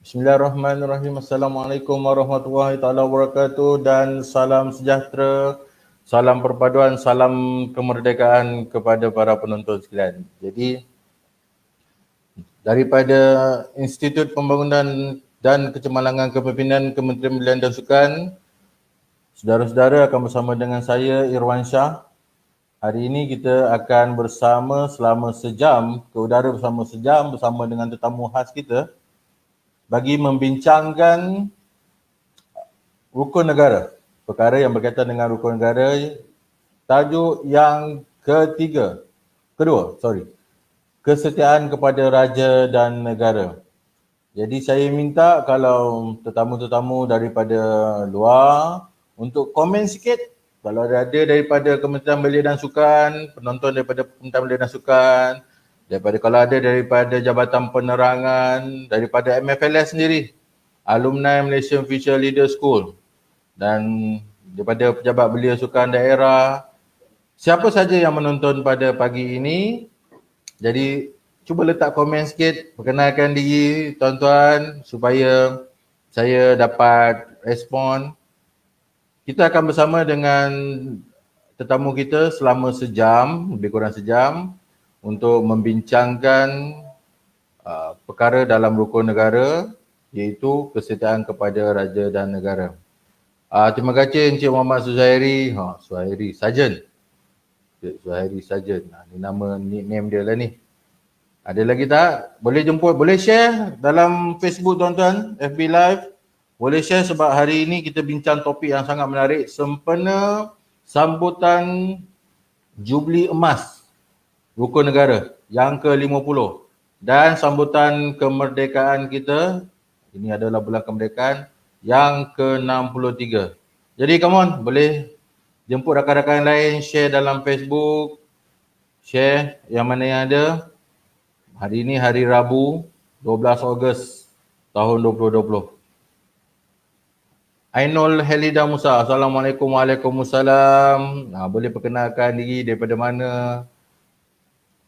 Bismillahirrahmanirrahim. Assalamualaikum warahmatullahi taala wabarakatuh dan salam sejahtera, salam perpaduan, salam kemerdekaan kepada para penonton sekalian. Jadi daripada Institut Pembangunan dan Kecemerlangan Kepimpinan Kementerian Belia dan Sukan, saudara-saudara akan bersama dengan saya Irwan Shah. Hari ini kita akan bersama selama sejam, ke udara bersama sejam bersama dengan tetamu khas kita bagi membincangkan rukun negara. Perkara yang berkaitan dengan rukun negara, tajuk yang kedua, kesetiaan kepada raja dan negara. Jadi saya minta kalau tetamu-tetamu daripada luar untuk komen sikit. Kalau ada daripada Kementerian Belia dan Sukan, penonton daripada Kementerian Belia dan Sukan, kalau ada daripada Jabatan Penerangan, daripada MFLS sendiri, Alumni Malaysian Future Leader School, dan daripada pejabat belia sukan daerah, siapa saja yang menonton pada pagi ini. Jadi cuba letak komen sikit, perkenalkan diri tuan-tuan supaya saya dapat respon. Kita akan bersama dengan tetamu kita selama sejam, lebih kurang sejam, untuk membincangkan perkara dalam rukun negara, iaitu kesetiaan kepada raja dan negara. Terima kasih Encik Muhammad Suhairi. Suhairi Sarjan. Suhairi Sarjan. Ini nama nickname dia lah ni. Ada lagi tak? Boleh jemput, boleh share dalam Facebook tuan-tuan, FB Live. Boleh share sebab hari ini kita bincang topik yang sangat menarik, sempena sambutan Jubli Emas Rukun Negara yang ke-50 dan sambutan kemerdekaan kita, ini adalah bulan kemerdekaan, yang ke-63. Jadi come on, boleh jemput rakan-rakan lain, share dalam Facebook, share yang mana yang ada. Hari ini hari Rabu, 12 Ogos tahun 2020. Ainul Helida Musa. Assalamualaikum. Waalaikumsalam. Boleh perkenalkan diri daripada mana?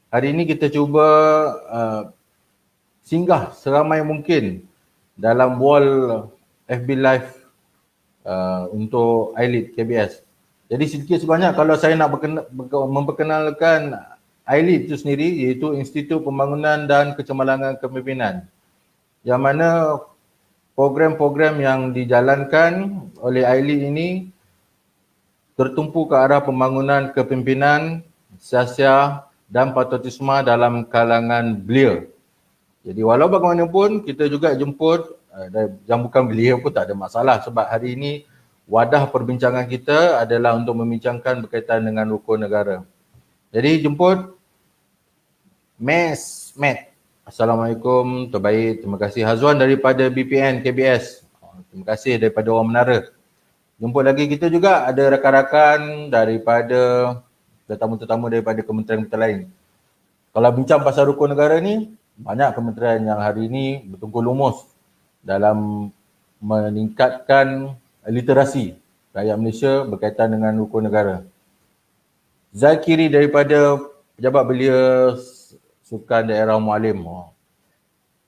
Hari ini kita cuba singgah seramai mungkin dalam wall FB Live untuk iLead KBS. Jadi sedikit sebanyak kalau saya nak memperkenalkan iLead itu sendiri, iaitu Institut Pembangunan dan Kecemerlangan Kepimpinan, yang mana program-program yang dijalankan oleh iLead ini tertumpu ke arah pembangunan kepimpinan, siasat dan patriotisme dalam kalangan belia. Jadi walau bagaimanapun kita juga jemput yang bukan belia pun tak ada masalah, sebab hari ini wadah perbincangan kita adalah untuk membincangkan berkaitan dengan rukun negara. Jadi jemput Matt. Assalamualaikum, terbaik, terima kasih. Hazwan daripada BPN KBS. Terima kasih daripada Orang Menara. Jemput lagi kita juga ada rakan-rakan daripada tetamu-tetamu daripada kementerian-kementerian lain. Kalau bincang pasal rukun negara ni, banyak kementerian yang hari ini bertungkus lumus dalam meningkatkan literasi rakyat Malaysia berkaitan dengan rukun negara. Zakiri daripada pejabat belia sukan daerah Mualim.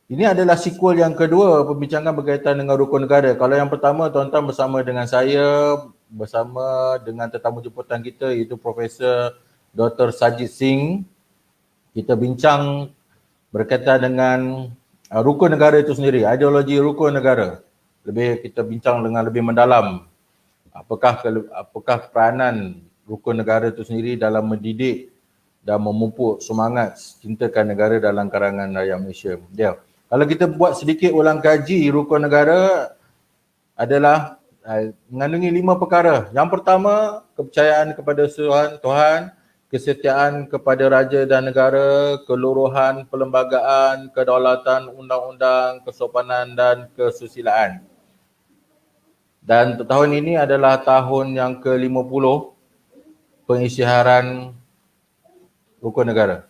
Ini adalah sequel yang kedua pembincangan berkaitan dengan rukun negara. Kalau yang pertama tuan-tuan bersama dengan saya, bersama dengan tetamu jemputan kita iaitu Profesor Dr. Sajid Singh. Kita bincang berkaitan dengan rukun negara itu sendiri, ideologi rukun negara. Kita bincang dengan lebih mendalam apakah peranan rukun negara itu sendiri dalam mendidik dan memupuk semangat cintakan negara dalam kalangan rakyat Malaysia. Kalau kita buat sedikit ulang kaji, rukun negara adalah mengandungi 5 perkara. Yang pertama, kepercayaan kepada Tuhan, kesetiaan kepada raja dan negara, keluruhan perlembagaan, kedaulatan undang-undang, kesopanan dan kesusilaan. Dan tahun ini adalah tahun yang ke-50 pengisytiharan rukun negara.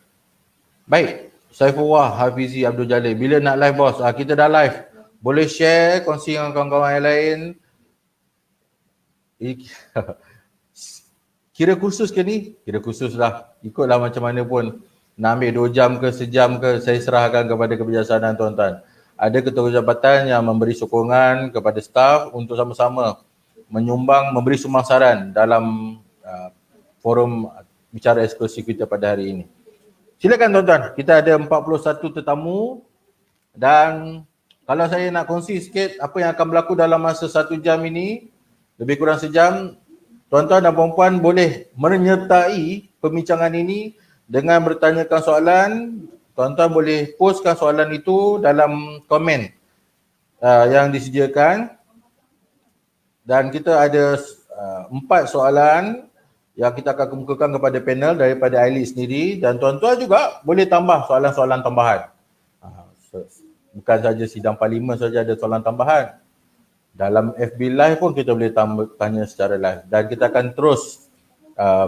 Baik, Saifullah Hafizi Abdul Jalil. Bila nak live bos? Kita dah live. Boleh share, kongsi dengan kawan-kawan yang lain. Kira kursus ke ni? Kira kursus lah. Ikutlah macam mana pun. Nak ambil 2 jam ke sejam ke, saya serahkan kepada kebijaksanaan tuan-tuan. ada ketua jabatan yang memberi sokongan kepada staf untuk sama-sama menyumbang, memberi sumangsaran dalam forum bicara eksklusif kita pada hari ini. Silakan tuan-tuan, kita ada 41 tetamu dan kalau saya nak kongsi sikit apa yang akan berlaku dalam masa 1 jam ini, lebih kurang sejam, tuan-tuan dan puan-puan boleh menyertai pembincangan ini dengan bertanyakan soalan. Tuan-tuan boleh postkan soalan itu dalam komen yang disediakan. Dan kita ada 4 soalan yang kita akan kemukakan kepada panel daripada Aili sendiri, dan tuan-tuan juga boleh tambah soalan-soalan tambahan. Bukan saja sidang parlimen saja ada soalan tambahan. Dalam FB Live pun kita boleh tanya secara live, dan kita akan terus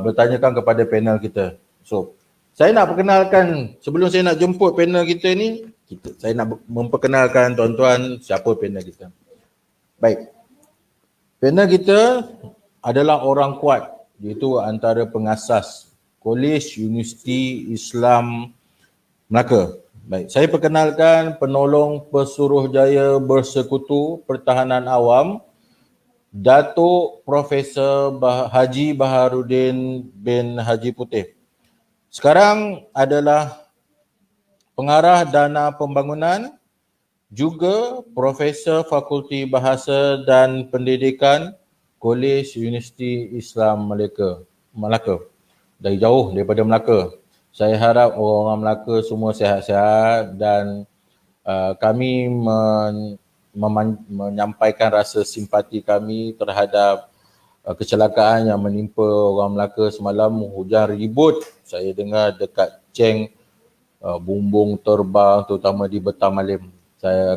bertanyakan kepada panel kita. So, saya nak perkenalkan, sebelum saya nak jemput panel kita ni, saya nak memperkenalkan tuan-tuan siapa panel kita. Baik. Panel kita adalah orang kuat, iaitu antara pengasas Kolej Universiti Islam Melaka. Baik, saya perkenalkan penolong Pesuruhjaya Bersekutu Pertahanan Awam, Datuk Profesor Haji Baharudin bin Haji Putih. Sekarang adalah pengarah dana pembangunan, juga Profesor Fakulti Bahasa dan Pendidikan Kolej Universiti Islam Melaka. Dari jauh daripada Melaka. Saya harap orang-orang Melaka semua sihat-sihat dan kami menyampaikan rasa simpati kami terhadap kecelakaan yang menimpa orang Melaka semalam. Hujan ribut, saya dengar dekat Ceng, bumbung terbang terutama di Betamalim.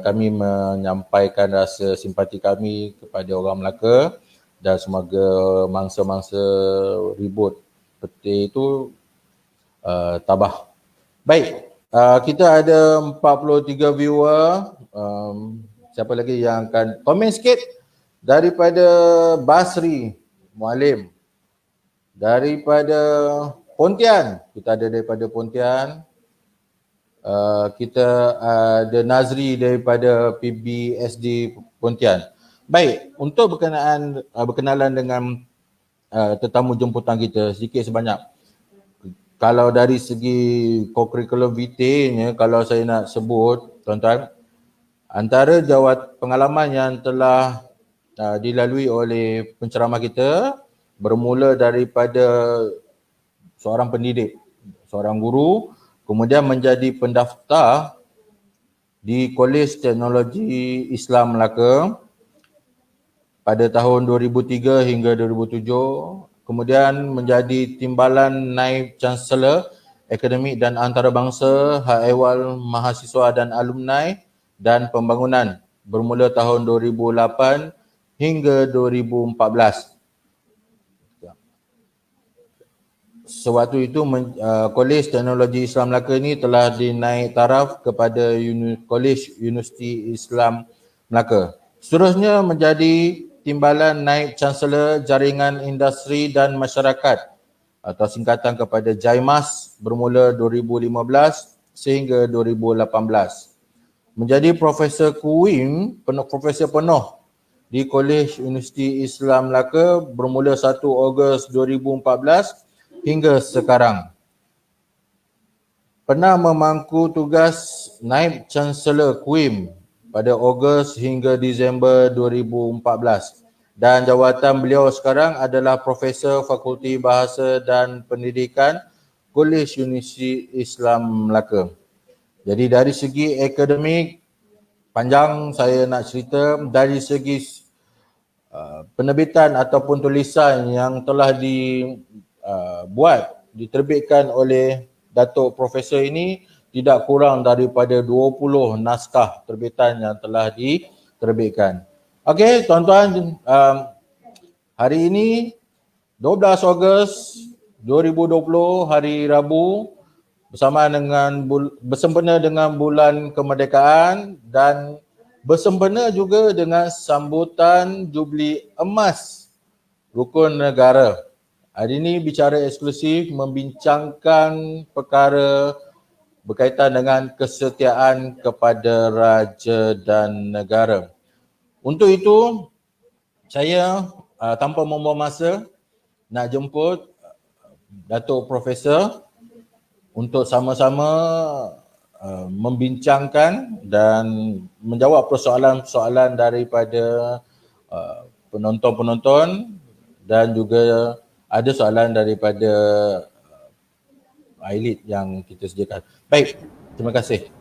Kami menyampaikan rasa simpati kami kepada orang Melaka dan semoga mangsa-mangsa ribut peti itu tabah. Baik, kita ada 43 viewer. Siapa lagi yang akan komen sikit? Daripada Basri Mualim, daripada Pontian, kita ada daripada Pontian. Kita ada Nazri daripada PBSD Pontian. Baik, untuk berkenalan dengan tetamu jemputan kita sedikit sebanyak. Kalau dari segi curriculum vitae-nya, kalau saya nak sebut, tuan-tuan, antara pengalaman yang telah dilalui oleh penceramah kita bermula daripada seorang pendidik, seorang guru, kemudian menjadi pendaftar di Kolej Teknologi Islam Melaka pada tahun 2003 hingga 2007, kemudian menjadi timbalan naib Chancellor Akademik dan Antarabangsa Hak Ehwal Mahasiswa dan Alumni dan Pembangunan bermula tahun 2008 hingga 2014. Sewaktu itu Kolej Teknologi Islam Melaka ini telah dinaik taraf kepada Kolej Universiti Islam Melaka. Seterusnya menjadi timbalan naib Chancellor Jaringan Industri dan Masyarakat atau singkatan kepada JAIMAS bermula 2015 sehingga 2018. Menjadi Profesor Kuim, Profesor penuh di Kolej Universiti Islam Melaka bermula 1 Ogos 2014 hingga sekarang. Pernah memangku tugas Naib Chancellor Kuim pada Ogos hingga Disember 2014 dan jawatan beliau sekarang adalah Profesor Fakulti Bahasa dan Pendidikan Kolej Universiti Islam Melaka. Jadi dari segi akademik, panjang saya nak cerita, dari segi penerbitan ataupun tulisan yang telah diterbitkan oleh Datuk Profesor ini tidak kurang daripada 20 naskah terbitan yang telah diterbitkan. Okey, tuan-tuan, hari ini 12 Ogos 2020, hari Rabu, bersempena dengan bulan kemerdekaan dan bersempena juga dengan sambutan Jubli Emas Rukun Negara. Hari ini bicara eksklusif membincangkan perkara berkaitan dengan kesetiaan kepada raja dan negara. Untuk itu, saya tanpa membuang masa nak jemput Datuk Profesor untuk sama-sama membincangkan dan menjawab persoalan-persoalan daripada penonton-penonton dan juga ada soalan daripada Ailit yang kita sediakan. Baik, terima kasih.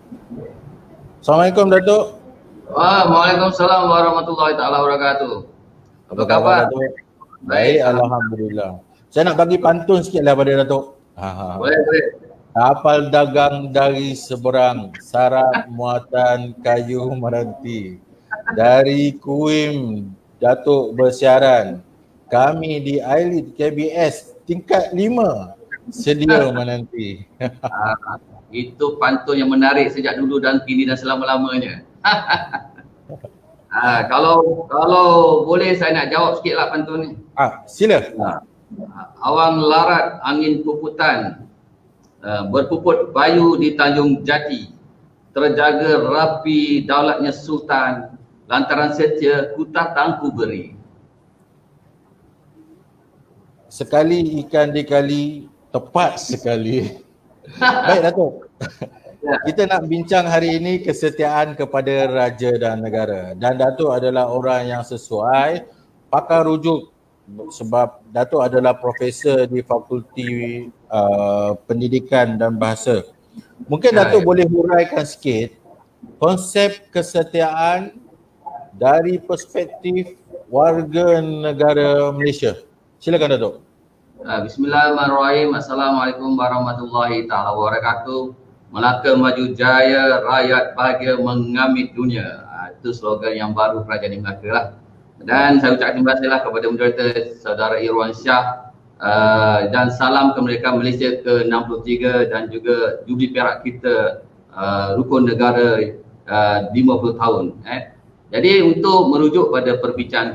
Assalamualaikum Datuk. Waalaikumsalam warahmatullahi taala wabarakatuh. Apa khabar Datuk? Baik, alhamdulillah. Saya nak bagi pantun sikitlah pada Datuk. Boleh. Kapal dagang dari seberang, syarat muatan kayu meranti. Dari Kuim Datuk bersiaran. Kami di Ailit KBS tingkat 5 sedia menanti. Itu pantun yang menarik sejak dulu dan kini dan selama-lamanya. Kalau boleh saya nak jawab sikitlah pantun ni. Sila. Awang larat angin puputan, berpuput bayu di Tanjung Jati, terjaga rapi daulatnya Sultan, lantaran setia kutah tangku beri. Sekali ikan di kali, tepat sekali. Baik Datuk. Kita nak bincang hari ini kesetiaan kepada raja dan negara. Dan Datuk adalah orang yang sesuai, pakar rujuk sebab Datuk adalah profesor di Fakulti Pendidikan dan Bahasa. Mungkin Datuk boleh huraikan sikit konsep kesetiaan dari perspektif warga negara Malaysia. Silakan Datuk. Bismillahirrahmanirrahim. Assalamualaikum warahmatullahi taala wabarakatuh. Melaka maju jaya, rakyat bahagia mengamit dunia. Itu slogan yang baru Kerajaan Melaka lah. Dan saya ucapkan terima kasihlah kepada moderator Saudara Irwan Shah dan salam kemerdekaan Malaysia ke-63 dan juga jubli perak kita rukun negara 50 tahun. Jadi untuk merujuk pada perbincangan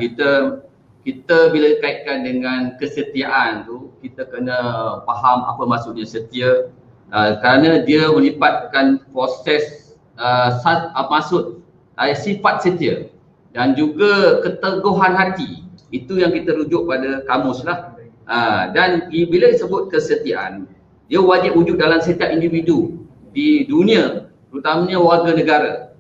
kita bila kaitkan dengan kesetiaan tu, kita kena faham apa maksudnya setia, kerana dia melibatkan proses sifat setia dan juga keteguhan hati. Itu yang kita rujuk pada kamus lah. Dan bila disebut kesetiaan, dia wajib wujud dalam setiap individu di dunia, terutamanya warga negara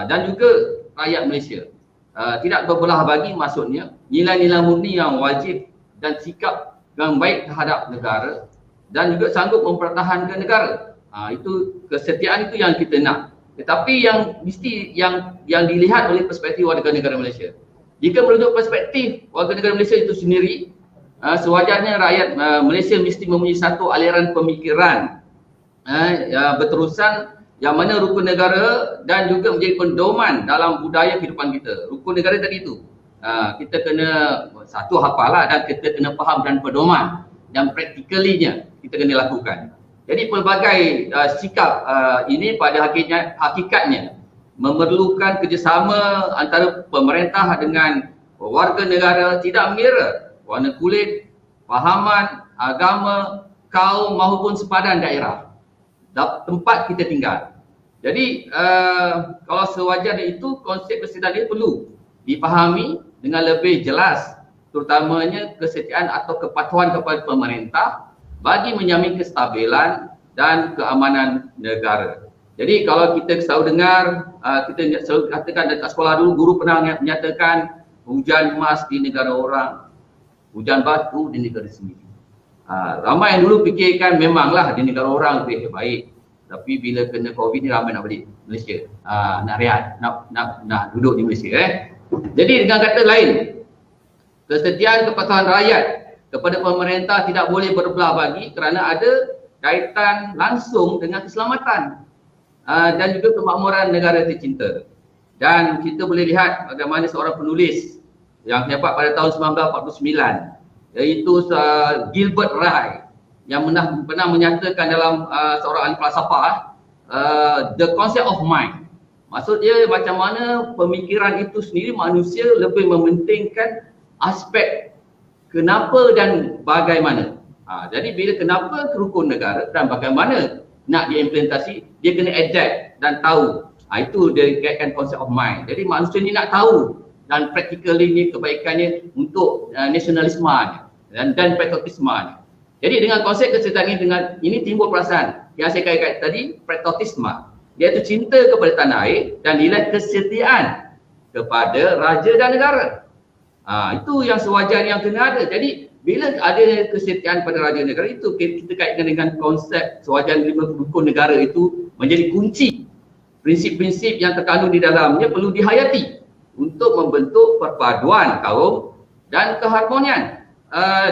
dan juga rakyat Malaysia. Tidak berbelah bagi, maksudnya nilai-nilai murni yang wajib dan sikap yang baik terhadap negara dan juga sanggup mempertahankan negara. Itu kesetiaan itu yang kita nak. Tetapi yang mesti yang dilihat oleh perspektif warga negara Malaysia. Jika merujuk perspektif warga negara Malaysia itu sendiri, sewajarnya rakyat Malaysia mesti mempunyai satu aliran pemikiran berterusan yang mana rukun negara dan juga menjadi pedoman dalam budaya kehidupan kita. Rukun negara tadi itu kita kena satu hafalah dan kita kena faham dan pedoman dan praktikalinya kita kena lakukan. Jadi pelbagai sikap ini pada hakikatnya memerlukan kerjasama antara pemerintah dengan warga negara, tidak mengira warna kulit, fahaman, agama, kaum maupun sepadan daerah tempat kita tinggal. Jadi kalau sewajarnya itu konsep kesetiaan ini perlu dipahami dengan lebih jelas, terutamanya kesetiaan atau kepatuhan kepada pemerintah bagi menjamin kestabilan dan keamanan negara. Jadi kalau kita selalu dengar, kita selalu katakan dekat sekolah dulu, guru pernah menyatakan hujan emas di negara orang, hujan batu di negara sendiri. Ramai yang dulu fikirkan memanglah di negara orang lebih baik. Tapi bila kena COVID ni ramai nak balik Malaysia, nak rehat, nak duduk di Malaysia. Jadi dengan kata lain, kesetiaan kepatuhan rakyat kepada pemerintah tidak boleh berbelah bagi kerana ada kaitan langsung dengan keselamatan dan juga kemakmuran negara tercinta. Dan kita boleh lihat bagaimana seorang penulis yang hebat pada tahun 1949, iaitu Gilbert Ryle, yang pernah menyatakan dalam seorang ahli falsafah the concept of mind. Maksud dia macam mana pemikiran itu sendiri manusia lebih mementingkan aspek kenapa dan bagaimana. Jadi bila kenapa rukun negara dan bagaimana nak diimplementasi, dia kena adapt dan tahu. Itu dia dikaitkan konsep of mind. Jadi manusia ni nak tahu dan practically ni kebaikannya untuk nasionalisme dan patriotisme. Jadi dengan konsep kesertaan ini timbul perasaan yang saya katakan tadi, patriotisme, iaitu cinta kepada tanah air dan nilai kesetiaan kepada raja dan negara. Itu yang sewajarnya yang kena ada. Jadi bila ada kesetiaan pada raja negara itu, kita kaitkan dengan konsep sewajarnya 5 rukun negara itu menjadi kunci. Prinsip-prinsip yang terkandung di dalamnya perlu dihayati untuk membentuk perpaduan kaum dan keharmonian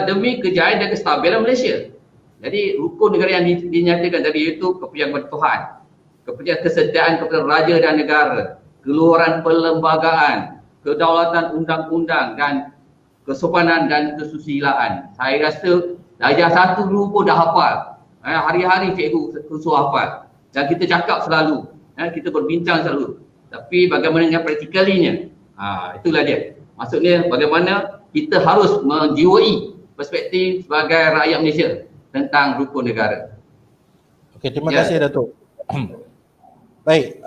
demi kejayaan dan kestabilan Malaysia. Jadi rukun negara yang dinyatakan tadi itu kepercayaan kepada Tuhan, kepercayaan kesetiaan kepada raja dan negara, keluaran perlembagaan, kedaulatan undang-undang dan kesopanan dan kesusilaan. Saya rasa darjah 1 dulu pun dah hafal. Hari-hari cikgu suruh hafal. Dan kita cakap selalu, kita berbincang selalu. Tapi bagaimana dengan praktikalinya? Itulah dia. Maksudnya bagaimana kita harus menjiwai perspektif sebagai rakyat Malaysia tentang rukun negara. Okey, terima kasih Datuk. Baik,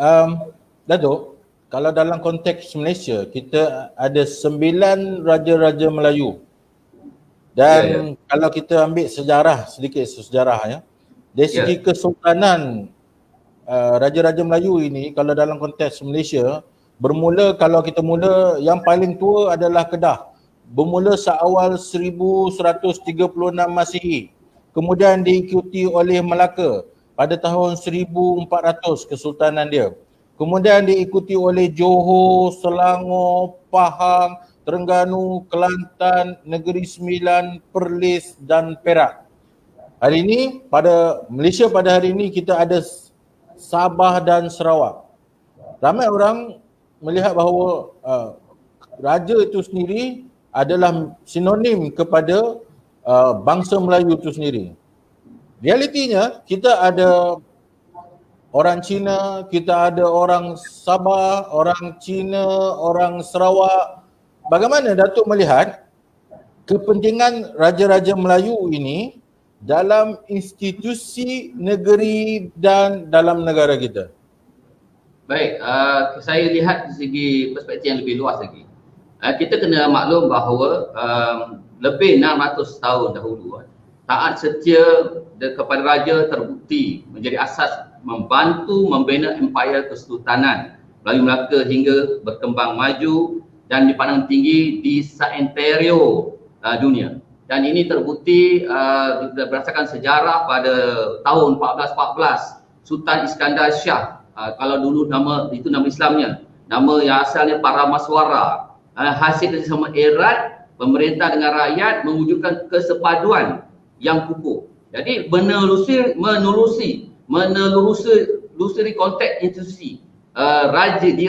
Datuk, kalau dalam konteks Malaysia, kita ada 9 raja-raja Melayu. Dan kalau kita ambil sejarah, sedikit sejarah ya. Dari segi kesultanan raja-raja Melayu ini, kalau dalam konteks Malaysia, bermula, kalau kita mula, yang paling tua adalah Kedah. Bermula seawal 1136 Masihi. Kemudian diikuti oleh Melaka pada tahun 1400 kesultanan dia. Kemudian diikuti oleh Johor, Selangor, Pahang, Terengganu, Kelantan, Negeri Sembilan, Perlis dan Perak. Hari ini, pada Malaysia pada hari ini kita ada Sabah dan Sarawak. Ramai orang melihat bahawa raja itu sendiri adalah sinonim kepada bangsa Melayu itu sendiri. Realitinya kita ada orang Cina, kita ada orang Sabah, orang Cina, orang Sarawak. Bagaimana Datuk melihat kepentingan raja-raja Melayu ini dalam institusi negeri dan dalam negara kita? Baik, saya lihat dari segi perspektif yang lebih luas lagi. Kita kena maklum bahawa lebih 600 tahun dahulu taat setia kepada raja terbukti menjadi asas membantu membina empayar kesultanan Melayu Melaka hingga berkembang maju dan dipandang tinggi di seantero dunia. Dan ini terbukti berdasarkan sejarah pada tahun 1414 Sultan Iskandar Shah. Kalau dulu nama itu nama Islamnya, nama yang asalnya Paramaswara. Hasil kerjasama erat pemerintah dengan rakyat mewujudkan kesepaduan yang kukuh. Jadi menelusuri konteks institusi raja di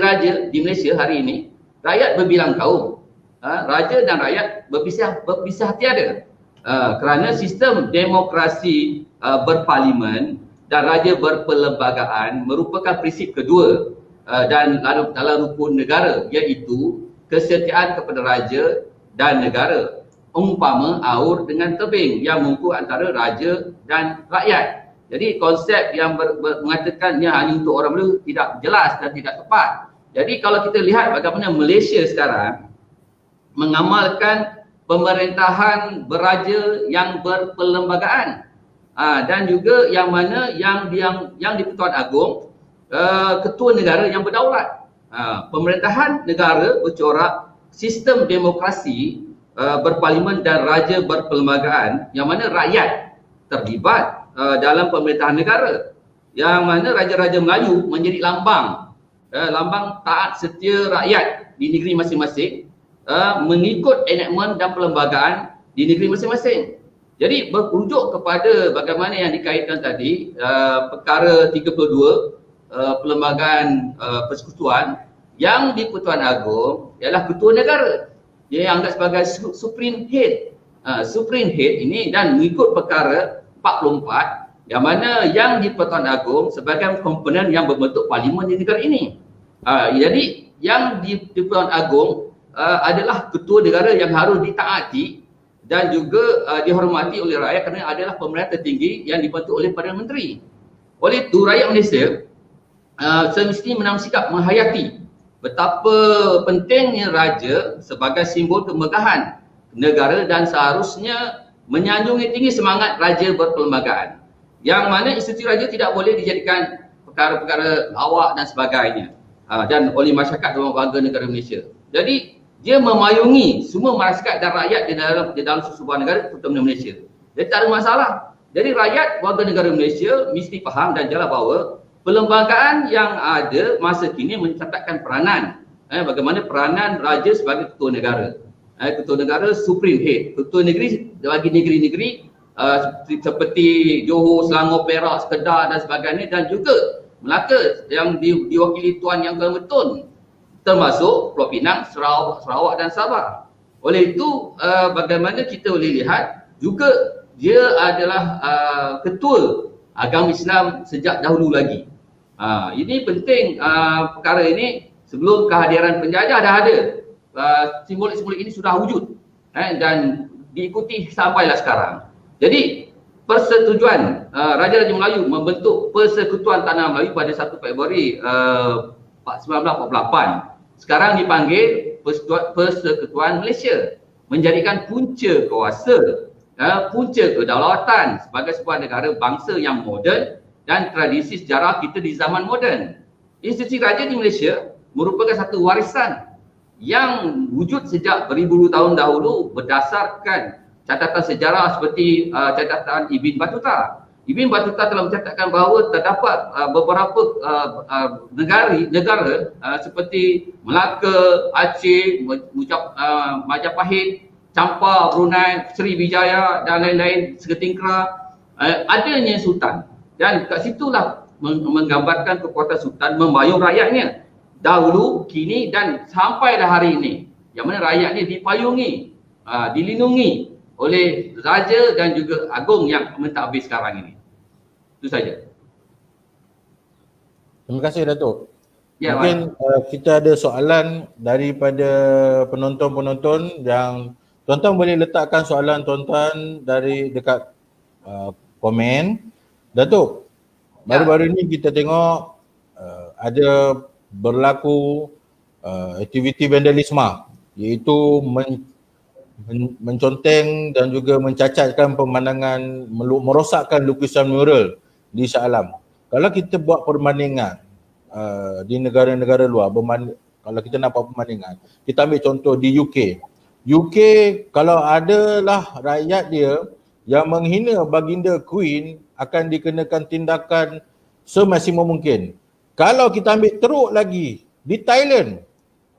Malaysia hari ini, rakyat berbilang kaum, raja dan rakyat berpisah tiada, kerana sistem demokrasi berparlimen dan raja berperlembagaan merupakan prinsip kedua dan dalam rukun negara, iaitu kesetiaan kepada raja dan negara, umpama aur dengan tebing yang mengukur antara raja dan rakyat. Jadi konsep yang mengatakannya hanya untuk orang Melayu tidak jelas dan tidak tepat. Jadi kalau kita lihat bagaimana Malaysia sekarang mengamalkan pemerintahan beraja yang berperlembagaan, dan juga yang mana yang di Pertuan Agong, ketua negara yang berdaulat. Pemerintahan negara bercorak sistem demokrasi berparlimen dan raja berperlembagaan, yang mana rakyat terlibat dalam pemerintahan negara, yang mana raja-raja Melayu menjadi lambang taat setia rakyat di negeri masing-masing, mengikut enactment dan perlembagaan di negeri masing-masing. Jadi berujuk kepada bagaimana yang dikaitkan tadi, perkara 32 perlembagaan persekutuan yang di Pertuan Agong ialah ketua negara. Dia anggap sebagai supreme head. Supreme head ini dan mengikut perkara 44 yang mana yang di Pertuan Agong sebagai komponen yang berbentuk parlimen di negara ini. Jadi yang di Pertuan Agong adalah ketua negara yang harus ditaati dan juga dihormati oleh rakyat kerana adalah pemerintah tertinggi yang dibentuk oleh Perdana Menteri. Oleh itu rakyat Malaysia semestinya mengambil sikap menghayati betapa pentingnya raja sebagai simbol kemegahan negara dan seharusnya menyanjungi tinggi semangat raja berperlembagaan. Yang mana institusi raja tidak boleh dijadikan perkara-perkara lawak dan sebagainya dan oleh masyarakat dan warga negara Malaysia. Jadi dia memayungi semua masyarakat dan rakyat di dalam sebuah negara, terutama Malaysia. Jadi tak ada masalah. Jadi rakyat warga negara Malaysia mesti faham dan jelas bahawa perlembagaan yang ada masa kini mencatatkan peranan bagaimana peranan raja sebagai ketua negara. Ketua negara supreme head, ketua negeri bagi negeri-negeri seperti Johor, Selangor, Perak, Kedah dan sebagainya, dan juga Melaka yang diwakili Tuan Yang Termetun, termasuk Pulau Pinang, Sarawak dan Sabah. Oleh itu bagaimana kita boleh lihat juga dia adalah ketua agama Islam sejak dahulu lagi. Ini penting, perkara ini sebelum kehadiran penjajah dah ada. Simbolik-simbolik ini sudah wujud dan diikuti sampailah sekarang. Jadi persetujuan Raja-Raja Melayu membentuk Persekutuan Tanah Melayu pada 1 Februari 1948. Sekarang dipanggil Persekutuan Malaysia, menjadikan punca kuasa, punca kedaulatan sebagai sebuah negara bangsa yang moden dan tradisi sejarah kita di zaman moden. Institusi raja di Malaysia merupakan satu warisan yang wujud sejak beribu tahun dahulu berdasarkan catatan sejarah seperti catatan Ibn Battuta. Ibn Battuta telah mencatatkan bahawa terdapat beberapa negara seperti Melaka, Aceh, Majapahit, Champa, Brunei, Sriwijaya dan lain-lain, Seketingkra, adanya sultan. Dan kat situlah menggambarkan kekuatan sultan membayung rakyatnya dahulu, kini dan sampai dah hari ini, yang mana rakyat ni dipayungi, dilindungi oleh raja dan juga agung yang mentadbir sekarang ini. Itu saja. Terima kasih Datuk. Ya, mungkin kita ada soalan daripada penonton-penonton yang tuan-tuan boleh letakkan soalan tuan-tuan dari dekat komen. Datuk, baru-baru ni kita tengok ada berlaku aktiviti vandalisme, iaitu menconteng dan juga mencacatkan pemandangan, merosakkan lukisan mural di Shah Alam. Kalau kita buat perbandingan di negara-negara luar, kalau kita nak buat perbandingan, kita ambil contoh di UK. UK kalau adalah rakyat dia yang menghina baginda Queen akan dikenakan tindakan semaksimum mungkin. Kalau kita ambil teruk lagi, di Thailand,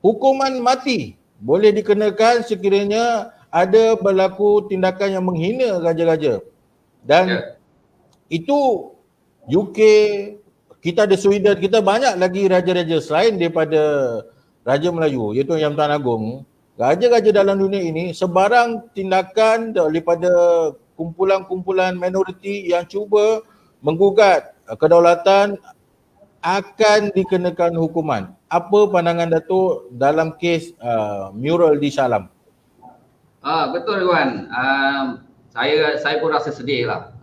hukuman mati boleh dikenakan sekiranya ada berlaku tindakan yang menghina raja-raja. Dan itu UK, kita ada Sweden, kita banyak lagi raja-raja selain daripada Raja Melayu, iaitu Yang Tuan Agong. Raja-raja dalam dunia ini, sebarang tindakan daripada kumpulan-kumpulan minoriti yang cuba menggugat kedaulatan akan dikenakan hukuman. Apa pandangan Datuk dalam kes mural di Shah Alam? Betul Iwan. Saya pun rasa sedih lah.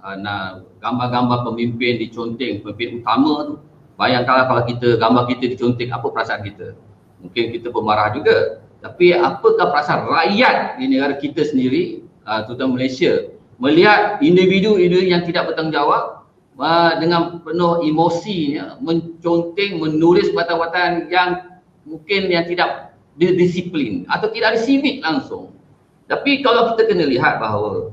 Gambar-gambar pemimpin diconteng, pemimpin utama tu. Bayangkanlah kalau gambar kita diconteng, apa perasaan kita? Mungkin kita pemarah juga. Tapi apakah perasaan rakyat di negara kita sendiri, terutama Malaysia, melihat individu-individu yang tidak bertanggungjawab dengan penuh emosinya menconteng, menulis watan-watan yang mungkin yang tidak disiplin atau tidak ada civic langsung. Tapi kalau kita kena lihat bahawa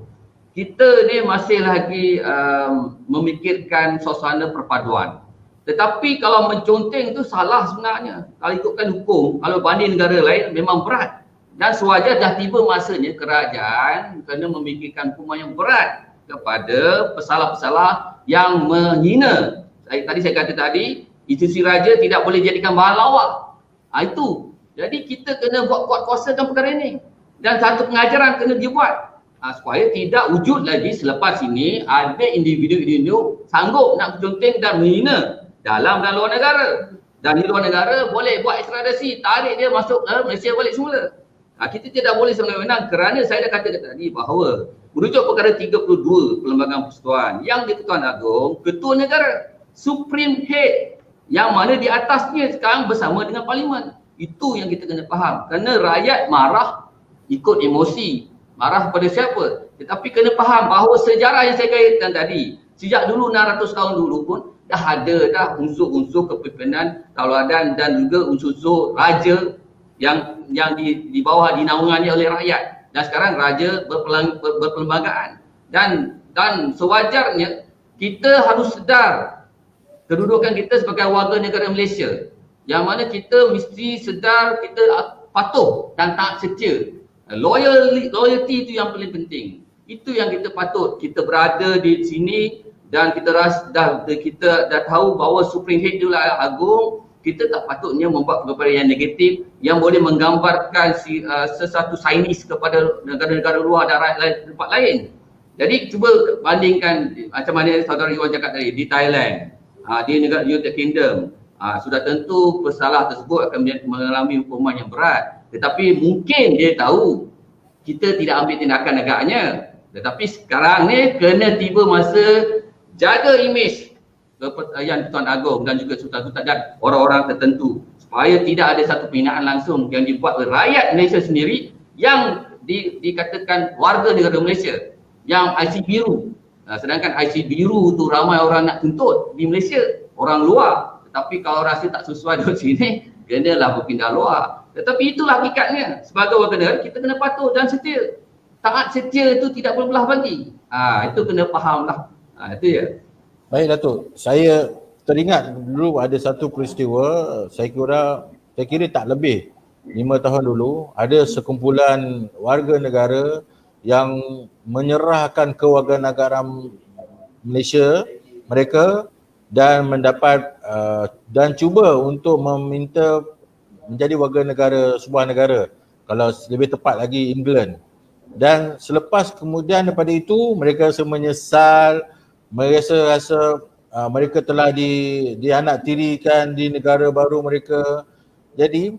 kita ni masih lagi memikirkan suasana perpaduan. Tetapi kalau menconteng itu salah sebenarnya. Kalau ikutkan hukum, kalau banding negara lain memang berat. Dan sewajar dah tiba masanya kerajaan kena memikirkan hukuman yang berat kepada pesalah-pesalah yang menghina. Tadi saya kata tadi, institusi raja tidak boleh jadikan bahan lawak. Itu. Jadi kita kena buat kuat kuasakan perkara ini. Dan satu pengajaran kena dibuat. Supaya tidak wujud lagi selepas ini ada individu-individu sanggup nak menconteng dan menghina dalam dan luar negara. Dan di luar negara boleh buat ekstradisi, tarik dia masuk Malaysia balik semula. Kita tidak boleh semenang-menang kerana saya dah katakan tadi bahawa merujuk perkara 32 Perlembagaan Persekutuan yang di Ketuan Agong, ketua negara. Supreme Head yang mana di atasnya sekarang bersama dengan Parlimen. Itu yang kita kena faham. Kerana rakyat marah ikut emosi. Marah kepada siapa? Tetapi kena faham bahawa sejarah yang saya kaitkan tadi, sejak dulu 600 tahun dulu pun dah ada dah unsur-unsur kepimpinan tauladan dan juga unsur-unsur raja yang di bawah dinaungannya oleh rakyat. Dan sekarang raja berperlembagaan. Dan sewajarnya kita harus sedar kedudukan kita sebagai warga negara Malaysia, yang mana kita mesti sedar kita patuh dan taat setia. Loyalty itu yang paling penting. Itu yang kita patut. Kita berada di sini dan kita dah tahu bahawa Supreme Head itulah agung. Kita tak patutnya membuat perkara yang negatif yang boleh menggambarkan sesuatu sainis kepada negara-negara luar dan rakyat tempat lain. Jadi cuba bandingkan macam mana saudara Iwan cakap tadi di Thailand, di negara United Kingdom, sudah tentu pesalah tersebut akan mengalami hukuman yang berat. Tetapi mungkin dia tahu kita tidak ambil tindakan agaknya. Tetapi sekarang ni kena tiba masa jaga imej yang Tuan Agong dan juga sultan-sultan dan orang-orang tertentu supaya tidak ada satu penghinaan langsung yang dibuat oleh rakyat Malaysia sendiri yang dikatakan warga negara Malaysia yang IC biru. Sedangkan IC biru tu ramai orang nak tuntut di Malaysia, orang luar. Tetapi kalau rasa tak sesuai dengan sini, kenalah berpindah luar. Tetapi itulah hakikatnya. Sebagai warga negara kita kena patuh dan setia. Taat setia itu tidak berbelah bagi. Itu kena fahamlah. Itu ya. Baik Datuk, saya teringat dulu ada satu peristiwa, saya kira tak lebih 5 tahun dulu, ada sekumpulan warga negara yang menyerahkan kewarganegaraan Malaysia mereka dan mendapat dan cuba untuk meminta menjadi warga negara sebuah negara, kalau lebih tepat lagi England. Dan selepas kemudian daripada itu mereka rasa menyesal, mereka rasa mereka telah dianaktirikan di negara baru mereka. Jadi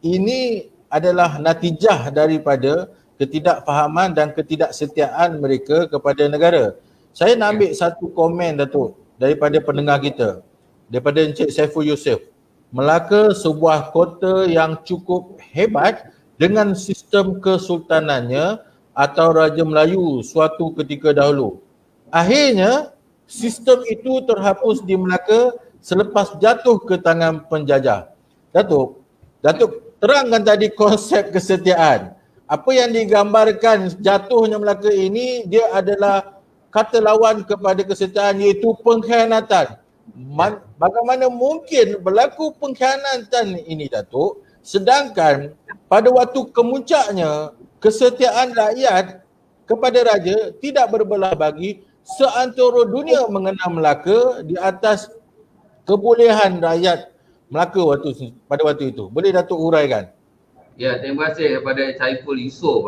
ini adalah natijah daripada ketidakfahaman dan ketidaksetiaan mereka kepada negara. Saya nak ambil satu komen Datuk daripada pendengar kita, daripada Encik Saiful Yusof. Melaka sebuah kota yang cukup hebat dengan sistem kesultanannya atau Raja Melayu suatu ketika dahulu. Akhirnya sistem itu terhapus di Melaka selepas jatuh ke tangan penjajah. Datuk terangkan tadi konsep kesetiaan. Apa yang digambarkan jatuhnya Melaka ini, dia adalah kata lawan kepada kesetiaan, iaitu pengkhianatan. Bagaimana mungkin berlaku pengkhianatan ini Datuk, sedangkan pada waktu kemuncaknya kesetiaan rakyat kepada raja tidak berbelah bagi, seantero dunia mengenal Melaka di atas kebolehan rakyat Melaka pada waktu itu. Boleh Datuk uraikan? Ya, terima kasih kepada Saiful Yusof.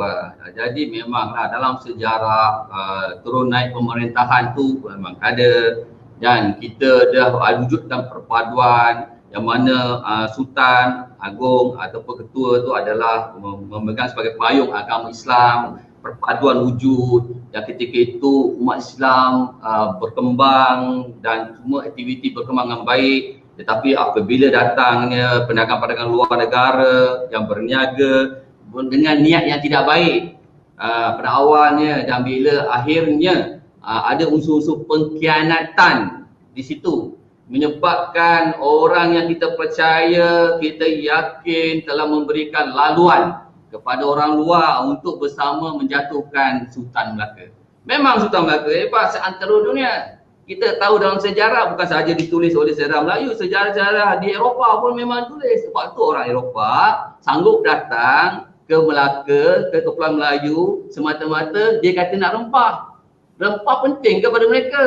Jadi memanglah dalam sejarah turun naik pemerintahan tu memang ada, dan kita dah wujudkan perpaduan yang mana Sultan Agong ataupun ketua tu adalah memegang sebagai payung agama Islam, perpaduan wujud, dan ketika itu umat Islam berkembang dan semua aktiviti berkembang dengan baik. Tetapi apabila datangnya pedagang-pedagang luar negara yang berniaga dengan niat yang tidak baik pada awalnya, dan bila akhirnya ada unsur-unsur pengkhianatan di situ, menyebabkan orang yang kita percaya, kita yakin telah memberikan laluan kepada orang luar untuk bersama menjatuhkan Sultan Melaka. Memang Sultan Melaka hebat seantero dunia. Kita tahu dalam sejarah bukan sahaja ditulis oleh sejarah Melayu, sejarah-sejarah di Eropah pun memang tulis. Sebab tu orang Eropah sanggup datang ke Melaka, ke Kepulauan Melayu semata-mata dia kata nak rempah. Rempah penting kepada mereka.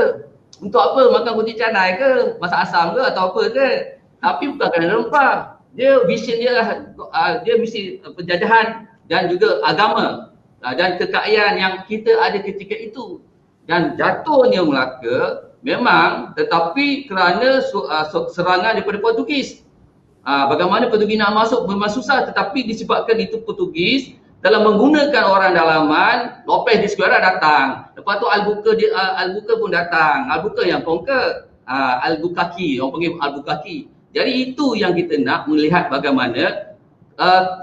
Untuk apa? Makan putih canai ke? Masak asam ke? Atau apa ke? Tapi bukan kerana rempah. Dia vision dia misi penjajahan dan juga agama dan kekayaan yang kita ada ketika itu. Dan jatuhnya Melaka memang, tetapi kerana serangan daripada Portugis. Bagaimana Portugis nak masuk memang susah, tetapi disebabkan itu Portugis dalam menggunakan orang dalaman, Lopez de Esquerra datang. Lepas tu Albuquerque pun datang. Albuquerque yang conquer. Albuquerque, orang panggil Albuquerque. Jadi itu yang kita nak melihat bagaimana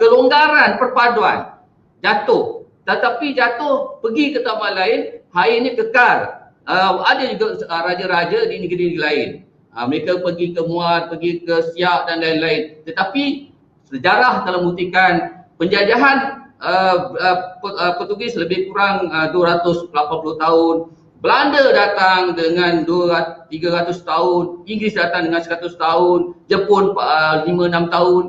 kelonggaran perpaduan jatuh, tetapi jatuh pergi ke tempat lain, airnya kekal. Ada juga raja-raja di negeri lain. Mereka pergi ke Muar, pergi ke Siak dan lain-lain. Tetapi sejarah telah membuktikan penjajahan Portugis lebih kurang 280 tahun. Belanda datang dengan 300 tahun, Inggeris datang dengan 100 tahun, Jepun 5-6 tahun.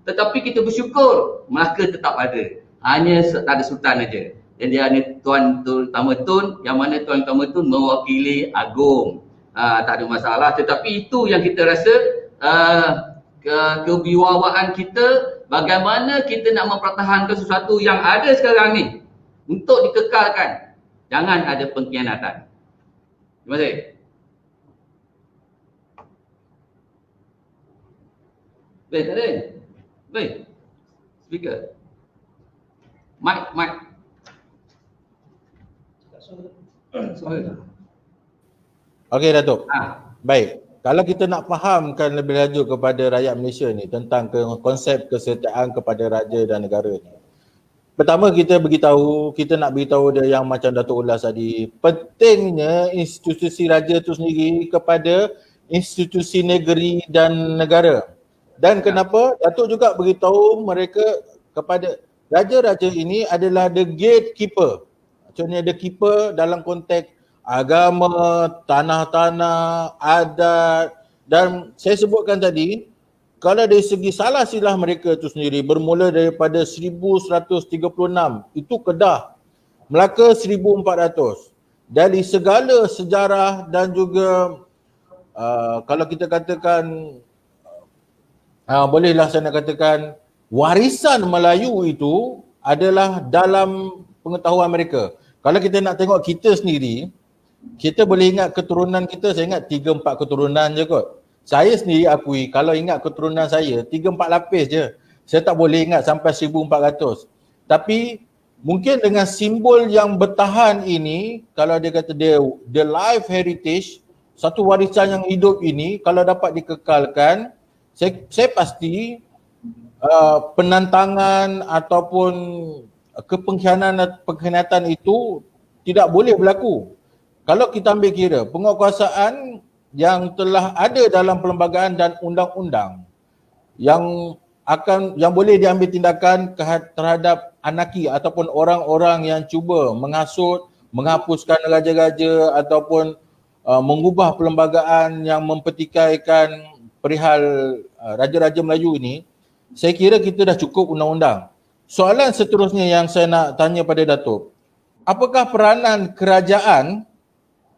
Tetapi kita bersyukur Melaka tetap ada. Hanya tak ada sultan aja. Dan dia hanya Tuan Utama Tun, yang mana Tuan Utama Tun mewakili agung. Tak ada masalah. Tetapi itu yang kita rasa kewibawaan kita, bagaimana kita nak mempertahankan sesuatu yang ada sekarang ni untuk dikekalkan. Jangan ada pengkhianatan. Terima kasih. Baik, tak ada? Baik. Speaker. Mic. Suara. Okey Datuk. Baik. Kalau kita nak fahamkan lebih lanjut kepada rakyat Malaysia ni tentang konsep kesetiaan kepada raja dan negara ni. Pertama kita nak beritahu dia yang macam Datuk ulas tadi, pentingnya institusi raja tu sendiri kepada institusi negeri dan negara. Dan kenapa? Datuk juga beritahu mereka kepada raja-raja ini adalah the gatekeeper. Maksudnya the keeper dalam konteks agama, tanah-tanah, adat, dan saya sebutkan tadi, kalau dari segi salah silah mereka itu sendiri bermula daripada 1136, itu Kedah, Melaka 1400. Dari segala sejarah dan juga kalau kita katakan bolehlah saya nak katakan warisan Melayu itu adalah dalam pengetahuan mereka. Kalau kita nak tengok kita sendiri, kita boleh ingat keturunan kita, saya ingat 3-4 keturunan je kot. Saya sendiri akui kalau ingat keturunan saya 3-4 lapis je. Saya tak boleh ingat sampai 1400. Tapi mungkin dengan simbol yang bertahan ini, kalau dia kata dia the life heritage, satu warisan yang hidup ini kalau dapat dikekalkan, saya pasti penantangan ataupun pengkhianatan itu tidak boleh berlaku. Kalau kita ambil kira penguatkuasaan yang telah ada dalam perlembagaan dan undang-undang yang boleh diambil tindakan terhadap anarki ataupun orang-orang yang cuba menghasut, menghapuskan raja-raja ataupun mengubah perlembagaan yang mempertikaikan perihal raja-raja Melayu ini, saya kira kita dah cukup undang-undang. Soalan seterusnya yang saya nak tanya pada Datuk, apakah peranan kerajaan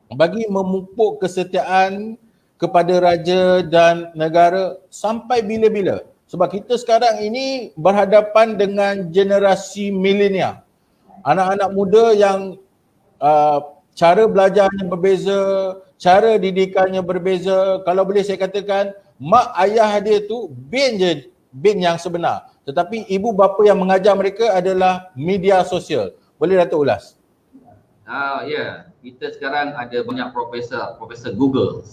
bagi memupuk kesetiaan kepada raja dan negara sampai bila-bila? Sebab kita sekarang ini berhadapan dengan generasi milenial. Anak-anak muda yang cara belajarnya berbeza, cara didikannya berbeza. Kalau boleh saya katakan, mak ayah dia tu bin yang sebenar. Tetapi ibu bapa yang mengajar mereka adalah media sosial. Boleh Datuk ulas? Ya, kita sekarang ada banyak profesor Google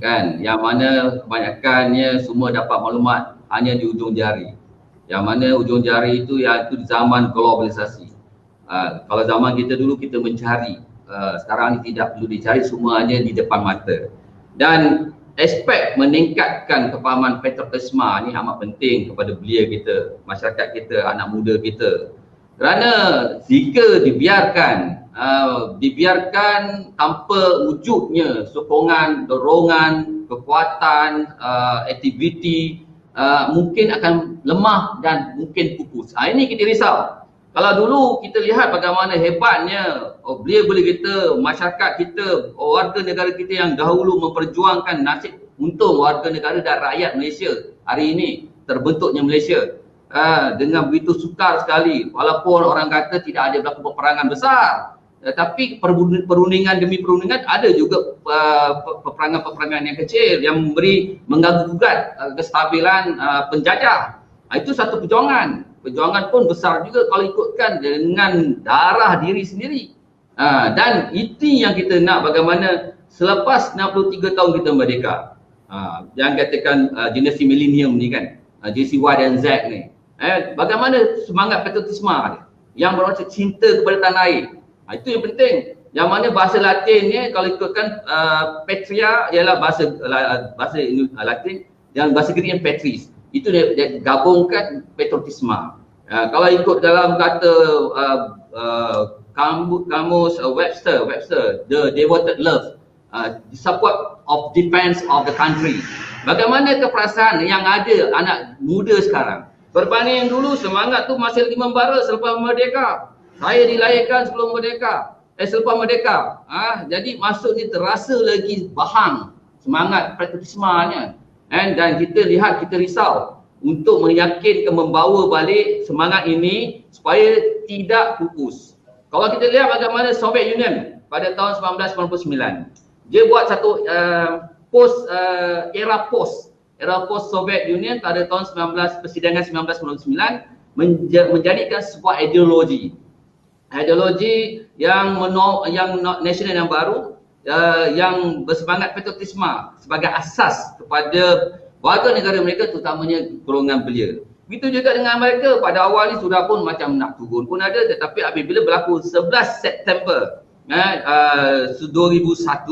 kan, yang mana kebanyakannya semua dapat maklumat hanya di ujung jari. Yang mana ujung jari itu iaitu zaman globalisasi. Kalau zaman kita dulu kita mencari, sekarang ni tidak perlu dicari, semua hanya di depan mata. Dan aspek meningkatkan kefahaman patriotisme ni amat penting kepada belia kita, masyarakat kita, anak muda kita. Kerana jika dibiarkan tanpa wujudnya sokongan, dorongan, kekuatan, aktiviti, mungkin akan lemah dan mungkin pupus. Ini kita risau. Kalau dulu kita lihat bagaimana hebatnya belia-belia kita, masyarakat kita, warga negara kita yang dahulu memperjuangkan nasib untung warga negara dan rakyat Malaysia, hari ini terbentuknya Malaysia dengan begitu sukar sekali, walaupun orang kata tidak ada berlaku peperangan besar, tapi perundingan demi perundingan ada juga peperangan-peperangan yang kecil yang mengganggu-gugat kestabilan penjajah. Itu satu perjuangan pun besar juga kalau ikutkan dengan darah diri sendiri. Dan itu yang kita nak, bagaimana selepas 63 tahun kita merdeka. Yang katakan generasi milenium ni kan, generasi Y dan Z ni. Bagaimana semangat patriotisme dia yang berrasa cinta kepada tanah air. Itu yang penting. Yang mana bahasa Latin ni kalau ikutkan patria ialah bahasa Latin, dan bahasa Greek yang patris. Itu dia gabungkan patriotisme. Kalau ikut dalam kata kamus Webster, the devoted love, the support of defense of the country. Bagaimana perasaan yang ada anak muda sekarang? Berbanding dulu semangat tu masih lagi membara selepas merdeka. Saya dilahirkan sebelum merdeka. Selepas merdeka. Jadi masuk ni terasa lagi bahang semangat patriotismenya. Dan kita lihat, kita risau untuk meyakinkan, membawa balik semangat ini supaya tidak pupus. Kalau kita lihat bagaimana Soviet Union pada tahun 1999, dia buat satu era post Soviet Union pada tahun persidangan 1999 menjadikan sebuah ideologi yang nasional yang baru, yang bersemangat patriotisme sebagai asas kepada warga negara mereka, terutamanya golongan belia. Begitu juga dengan mereka, pada awal ni sudah pun macam nak turun pun ada, tetapi apabila berlaku 11 September 2001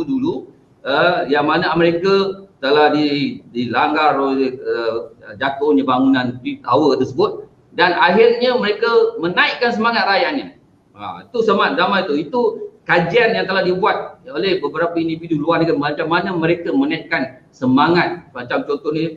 dulu, yang mana Amerika telah dilanggar oleh jatuhnya bangunan tower tersebut, dan akhirnya mereka menaikkan semangat rakyatnya. Itu semangat damai itu kajian yang telah dibuat oleh beberapa individu luar negara, macam mana mereka menaikkan semangat. Macam contoh ni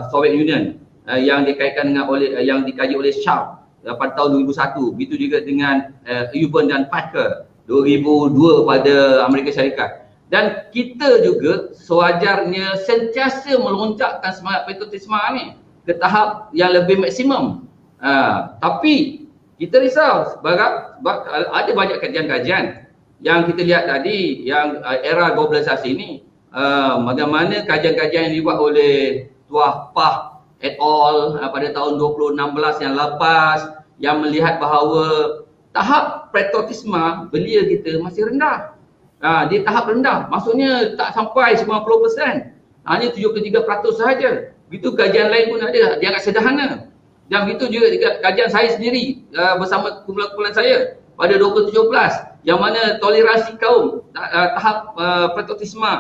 Soviet Union yang dikaitkan dengan yang dikaji oleh Sharp pada tahun 2001. Begitu juga dengan Euban dan Parker 2002 pada Amerika Syarikat. Dan kita juga sewajarnya sentiasa melonjakkan semangat patriotisme ni ke tahap yang lebih maksimum. Tapi kita risau sebab ada banyak kajian-kajian yang kita lihat tadi, yang era globalisasi ni, bagaimana kajian-kajian yang dibuat oleh Tuah Pah et al. Pada tahun 2016 yang lepas, yang melihat bahawa tahap patriotisme belia kita masih rendah. Di tahap rendah, maksudnya tak sampai 90%, hanya 73% sahaja. Begitu kajian lain pun ada, dia agak sederhana. Dan begitu juga kajian saya sendiri bersama kumpulan saya pada 2017, yang mana toleransi kaum, tahap patriotisme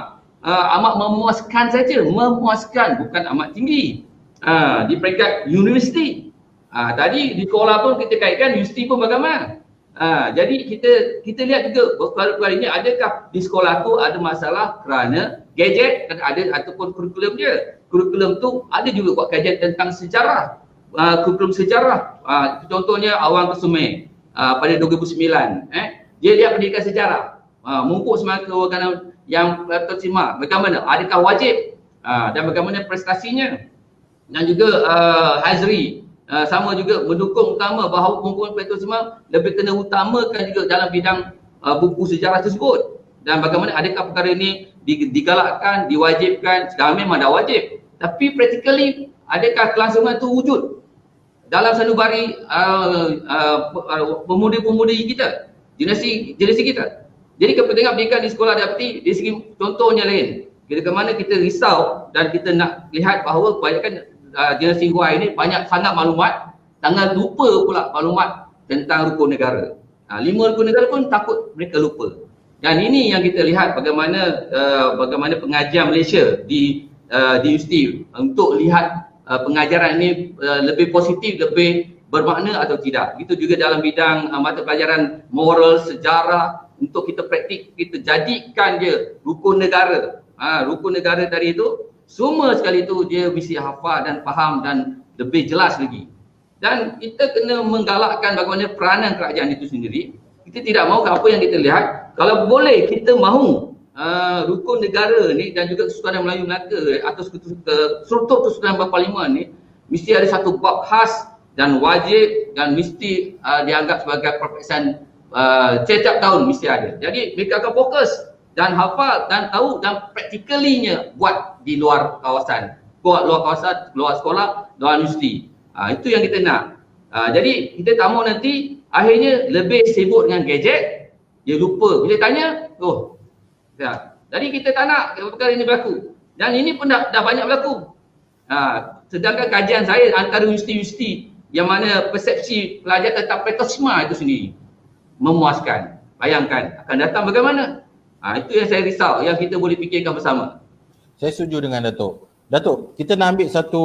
amat memuaskan saja, memuaskan, bukan amat tinggi. Di peringkat universiti. Tadi di sekolah pun kita kaitkan, universiti pun bagaimana. Jadi kita lihat juga perkara-perkara ini, adakah di sekolah tu ada masalah kerana gadget ada ataupun kurikulum dia. Kurikulum tu ada juga buat kajian tentang sejarah, kurikulum sejarah. Contohnya Awang Kesumeh pada 2009, dia lihat pendidikan sejarah, mumpuk semangat kewarganegaraan yang tercima, bagaimana, adakah wajib, dan bagaimana prestasinya. Dan juga Hazri sama juga mendukung utama bahawa kumpulan patriotisme lebih kena utamakan juga dalam bidang buku sejarah tersebut. Dan bagaimana adakah perkara ini digalakkan, diwajibkan. Sekarang memang dah wajib, tapi practically adakah kelangsungan itu wujud dalam sanubari pemudi-pemudi kita, generasi kita. Jadi kepentingan pendidikan di sekolah dapati dari segi contohnya lain. Bagaimana kita risau dan kita nak lihat bahawa kebanyakan generasi Y ini banyak sangat maklumat, sangat lupa pula maklumat tentang rukun negara. 5 rukun negara pun takut mereka lupa. Dan ini yang kita lihat bagaimana pengajian Malaysia di universiti untuk lihat pengajaran ini lebih positif, lebih bermakna atau tidak. Begitu juga dalam bidang mata pelajaran moral, sejarah, untuk kita praktik, kita jadikan dia rukun negara. Rukun negara tadi itu, semua sekali itu dia mesti hafal dan faham dan lebih jelas lagi. Dan kita kena menggalakkan bagaimana peranan kerajaan itu sendiri. Kita tidak mahu apa yang kita lihat. Kalau boleh kita mahu rukun negara ni dan juga Kesultanan Melayu Melaka atau struktur Kesultanan Berparlimen ni mesti ada satu bab khas dan wajib, dan mesti dianggap sebagai perpeksan setiap tahun mesti ada. Jadi mereka akan fokus dan hafal dan tahu dan praktikalinya buat di luar kawasan, luar sekolah, luar universiti. Itu yang kita nak. Jadi kita tak mahu nanti akhirnya lebih sibuk dengan gadget, dia lupa. Bila tanya, Jadi kita tak nak perkara ini berlaku. Dan ini pun dah banyak berlaku. Sedangkan kajian saya antara universiti-universiti yang mana persepsi pelajar tentang petosisma itu sendiri memuaskan. Bayangkan akan datang bagaimana? Itu yang saya risau, yang kita boleh fikirkan bersama. Saya setuju dengan Datuk. Datuk, kita nak ambil satu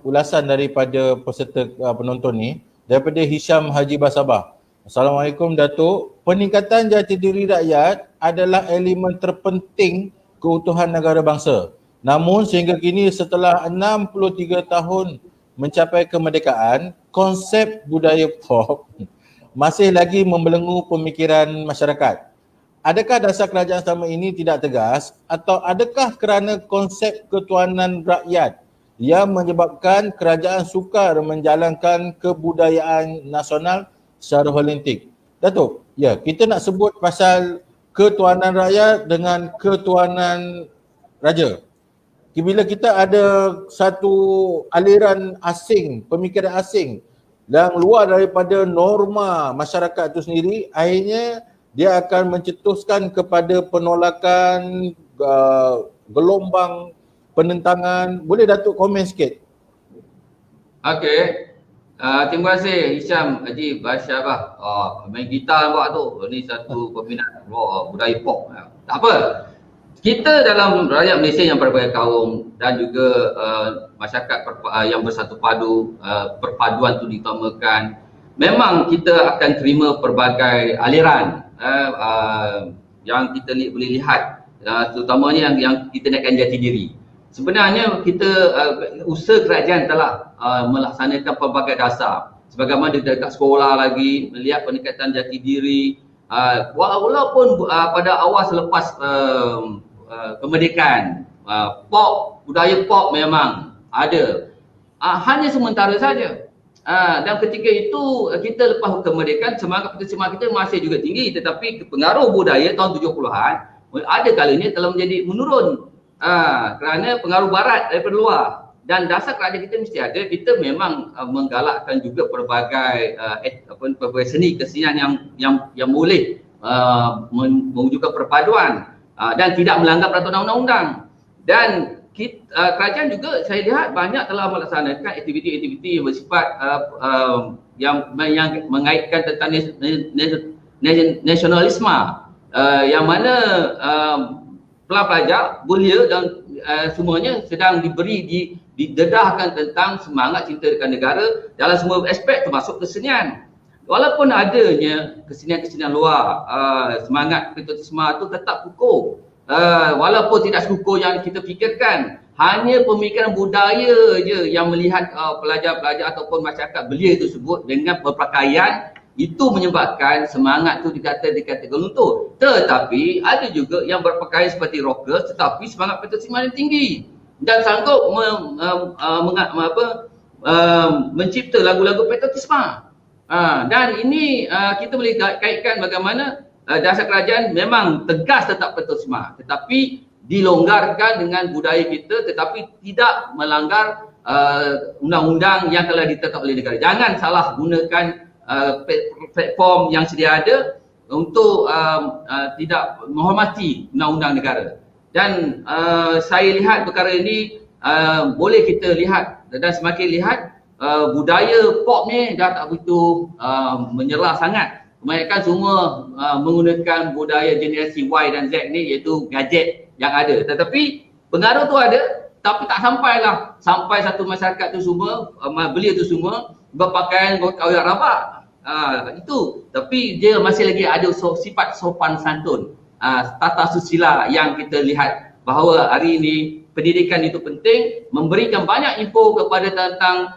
ulasan daripada peserta penonton ni, daripada Hisham Haji Basabah. Assalamualaikum Datuk. Peningkatan jati diri rakyat adalah elemen terpenting keutuhan negara bangsa. Namun sehingga kini setelah 63 tahun mencapai kemerdekaan, konsep budaya pop masih lagi membelenggu pemikiran masyarakat. Adakah dasar kerajaan selama ini tidak tegas atau adakah kerana konsep ketuanan rakyat yang menyebabkan kerajaan sukar menjalankan kebudayaan nasional secara holistik? Datuk, ya, kita nak sebut pasal ketuanan rakyat dengan ketuanan raja. Bila kita ada satu aliran asing, pemikiran asing yang luar daripada norma masyarakat itu sendiri, akhirnya dia akan mencetuskan kepada penolakan, gelombang penentangan. Boleh Datuk komen sikit? Okey. Terima kasih Hisham Haji Basabah. Main gitar buat tu. Ni satu peminat budaya pop. Tak apa. Kita dalam rakyat Malaysia yang berbagai kaum dan juga masyarakat yang bersatu padu, perpaduan tu ditamakan. Memang kita akan terima pelbagai aliran yang kita boleh lihat, terutamanya yang kita naikkan jati diri. Sebenarnya kita usaha kerajaan telah melaksanakan pelbagai dasar. Sebagaimana dekat sekolah lagi melihat peningkatan jati diri, walaupun pada awal selepas kemerdekaan, budaya pop memang ada, hanya sementara saja. Dan ketika itu kita lepas kemerdekaan, semangat kita masih juga tinggi, tetapi pengaruh budaya tahun 70-an ada kalanya telah menjadi menurun kerana pengaruh barat daripada luar. Dan dasar kerajaan kita mesti ada. Kita memang menggalakkan juga pelbagai seni kesenian yang boleh mewujudkan perpaduan dan tidak melanggar peraturan undang-undang. Dan kerajaan juga saya lihat banyak telah melaksanakan aktiviti-aktiviti yang bersifat yang mengaitkan tentang nasionalisme, yang mana pelajar, belia dan semuanya sedang didedahkan tentang semangat cinta akan negara dalam semua aspek termasuk kesenian. Walaupun adanya kesenian-kesenian luar, semangat patriotisme itu tetap kukuh. Walaupun tidak sekukuh yang kita fikirkan, hanya pemikiran budaya je yang melihat pelajar-pelajar ataupun masyarakat belia tersebut dengan berpakaian, itu menyebabkan semangat tu dikata geluntur. Tetapi ada juga yang berpakaian seperti rockers tetapi semangat patriotisme yang tinggi dan sanggup mencipta lagu-lagu patriotisme. Dan ini kita boleh kaitkan bagaimana dasar kerajaan memang tegas tetap patriotisme, tetapi dilonggarkan dengan budaya kita tetapi tidak melanggar undang-undang yang telah ditetapkan oleh negara. Jangan salah gunakan platform yang sedia ada untuk tidak menghormati undang-undang negara. Dan saya lihat perkara ini boleh kita lihat dan semakin lihat budaya pop ni dah tak begitu menyerah sangat. Kebanyakan semua menggunakan budaya generasi Y dan Z ni, iaitu gadget yang ada. Tetapi pengaruh tu ada, tapi tak sampailah sampai satu masyarakat tu semua, belia tu semua berpakaian kawayak rabak. Itu. Tapi dia masih lagi ada sifat sopan santun, tata susila yang kita lihat bahawa hari ini pendidikan itu penting, memberikan banyak info kepada tentang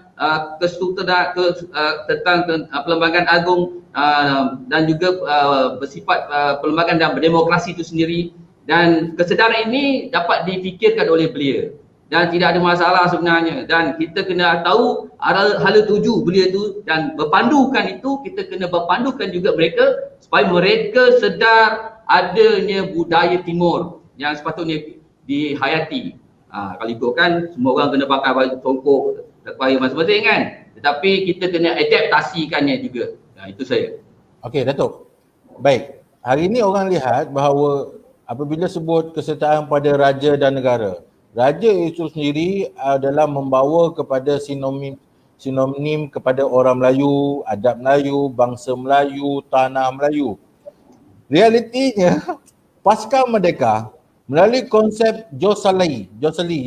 tentang Perlembagaan Agung dan juga bersifat perlembagaan dan berdemokrasi itu sendiri. Dan kesedaran ini dapat difikirkan oleh belia dan tidak ada masalah sebenarnya. Dan kita kena tahu hala tuju belia itu dan berpandukan itu, kita kena berpandukan juga mereka supaya mereka sedar adanya budaya timur yang sepatutnya dihayati. Kalau ikutkan semua orang kena pakai baju songkok kepala masing-masing kan, tetapi kita kena adaptasikannya juga. Itu saya. Okey Datuk. Baik. Hari ini orang lihat bahawa apabila sebut kesertaan pada raja dan negara, raja itu sendiri adalah membawa kepada sinonim kepada orang Melayu, adab Melayu, bangsa Melayu, tanah Melayu. Realitinya, pasca merdeka, melalui konsep Josali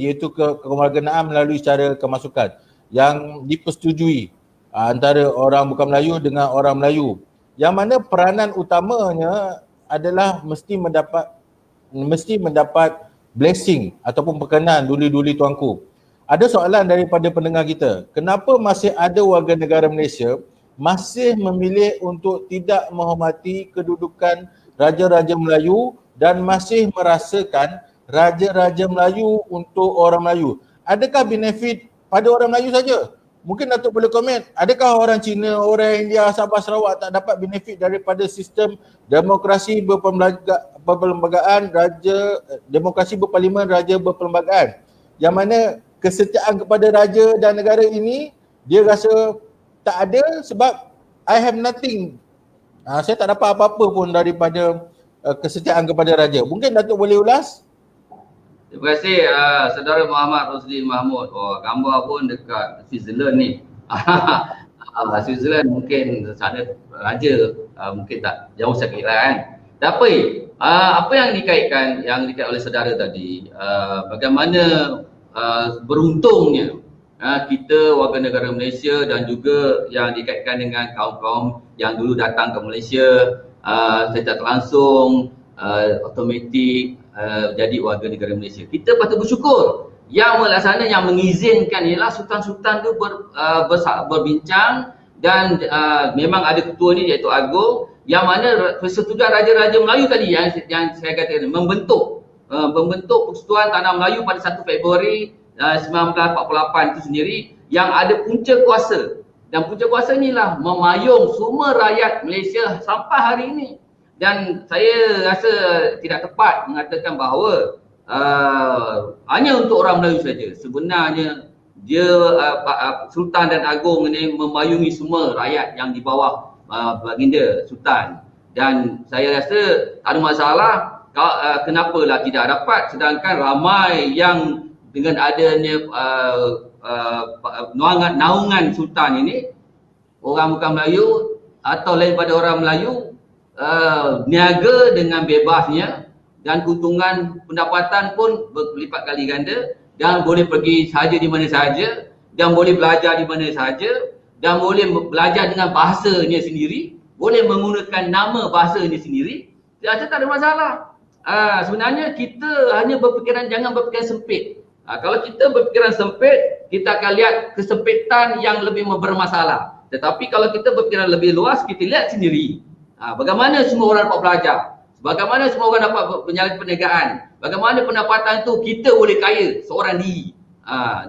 iaitu kewarganaan melalui cara kemasukan yang dipersetujui antara orang bukan Melayu dengan orang Melayu, yang mana peranan utamanya adalah mesti mendapat blessing ataupun perkenan duli-duli tuanku. Ada soalan daripada pendengar kita, kenapa masih ada warga negara Malaysia masih memilih untuk tidak menghormati kedudukan raja-raja Melayu dan masih merasakan raja-raja Melayu untuk orang Melayu? Adakah benefit pada orang Melayu saja? Mungkin Datuk boleh komen, adakah orang Cina, orang India, Sabah, Sarawak tak dapat benefit daripada sistem demokrasi berperlembagaan, demokrasi berparlimen, raja berperlembagaan, yang mana kesetiaan kepada raja dan negara ini dia rasa tak ada sebab I have nothing. Saya tak dapat apa-apa pun daripada kesetiaan kepada raja. Mungkin Datuk boleh ulas? Terima kasih Saudara Muhammad Rosli Mahmud. Oh, gambar pun dekat Switzerland ni. Switzerland mungkin sana raja mungkin tak jauh sakit lah kan. Tapi apa yang dikaitkan oleh saudara tadi, bagaimana beruntungnya kita warga negara Malaysia dan juga yang dikaitkan dengan kaum-kaum yang dulu datang ke Malaysia secara langsung automatik jadi warga negara Malaysia. Kita patut bersyukur yang melaksana, yang mengizinkan ialah sultan-sultan tu berbincang dan memang ada ketua ni iaitu Agong, yang mana persetujuan raja-raja Melayu tadi yang saya katakan membentuk Persekutuan Tanah Melayu pada 1 Februari 1948 itu sendiri, yang ada punca kuasa, dan punca kuasa inilah memayung semua rakyat Malaysia sampai hari ini. Dan saya rasa tidak tepat mengatakan bahawa hanya untuk orang Melayu saja. Sebenarnya dia Sultan dan Agong ini memayungi semua rakyat yang di bawah baginda Sultan. Dan saya rasa ada masalah kenapalah tidak dapat, sedangkan ramai yang dengan adanya naungan Sultan ini, orang bukan Melayu atau lain pada orang Melayu niaga dengan bebasnya, dan keuntungan pendapatan pun berlipat kali ganda, dan boleh pergi sahaja di mana sahaja, dan boleh belajar di mana sahaja, dan boleh belajar dengan bahasanya sendiri, boleh menggunakan nama bahasanya sendiri. Saya tak ada masalah. Sebenarnya kita hanya berfikiran, jangan berfikiran sempit. Kalau kita berfikiran sempit, kita akan lihat kesempitan yang lebih bermasalah. Tetapi kalau kita berfikiran lebih luas, kita lihat sendiri bagaimana semua orang dapat belajar, bagaimana semua orang dapat menjalani perniagaan, bagaimana pendapatan itu kita boleh kaya seorang diri,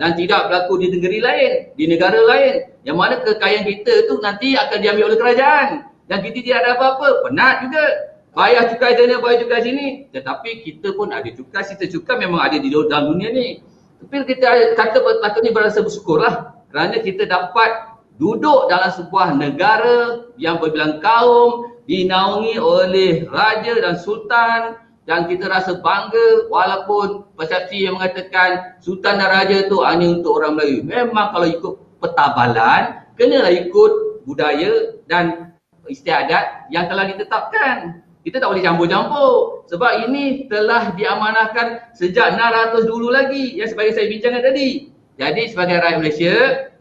dan tidak berlaku di negeri lain, di negara lain, yang mana kekayaan kita itu nanti akan diambil oleh kerajaan dan kita tidak ada apa-apa. Penat juga, bayar cukai sana, bayar cukai sini, tetapi kita pun ada cukai, sistem cukai memang ada di dalam dunia ni. Tapi kita kata patutnya berasa bersyukurlah kerana kita dapat duduk dalam sebuah negara yang berbilang kaum, dinaungi oleh raja dan sultan, dan kita rasa bangga walaupun persepsi yang mengatakan sultan dan raja itu hanya untuk orang Melayu. Memang kalau ikut petabalan, kenalah ikut budaya dan istiadat yang telah ditetapkan. Kita tak boleh campur-campur sebab ini telah diamanahkan sejak 600 dulu lagi yang sebagai saya bincangkan tadi. Jadi sebagai rakyat Malaysia,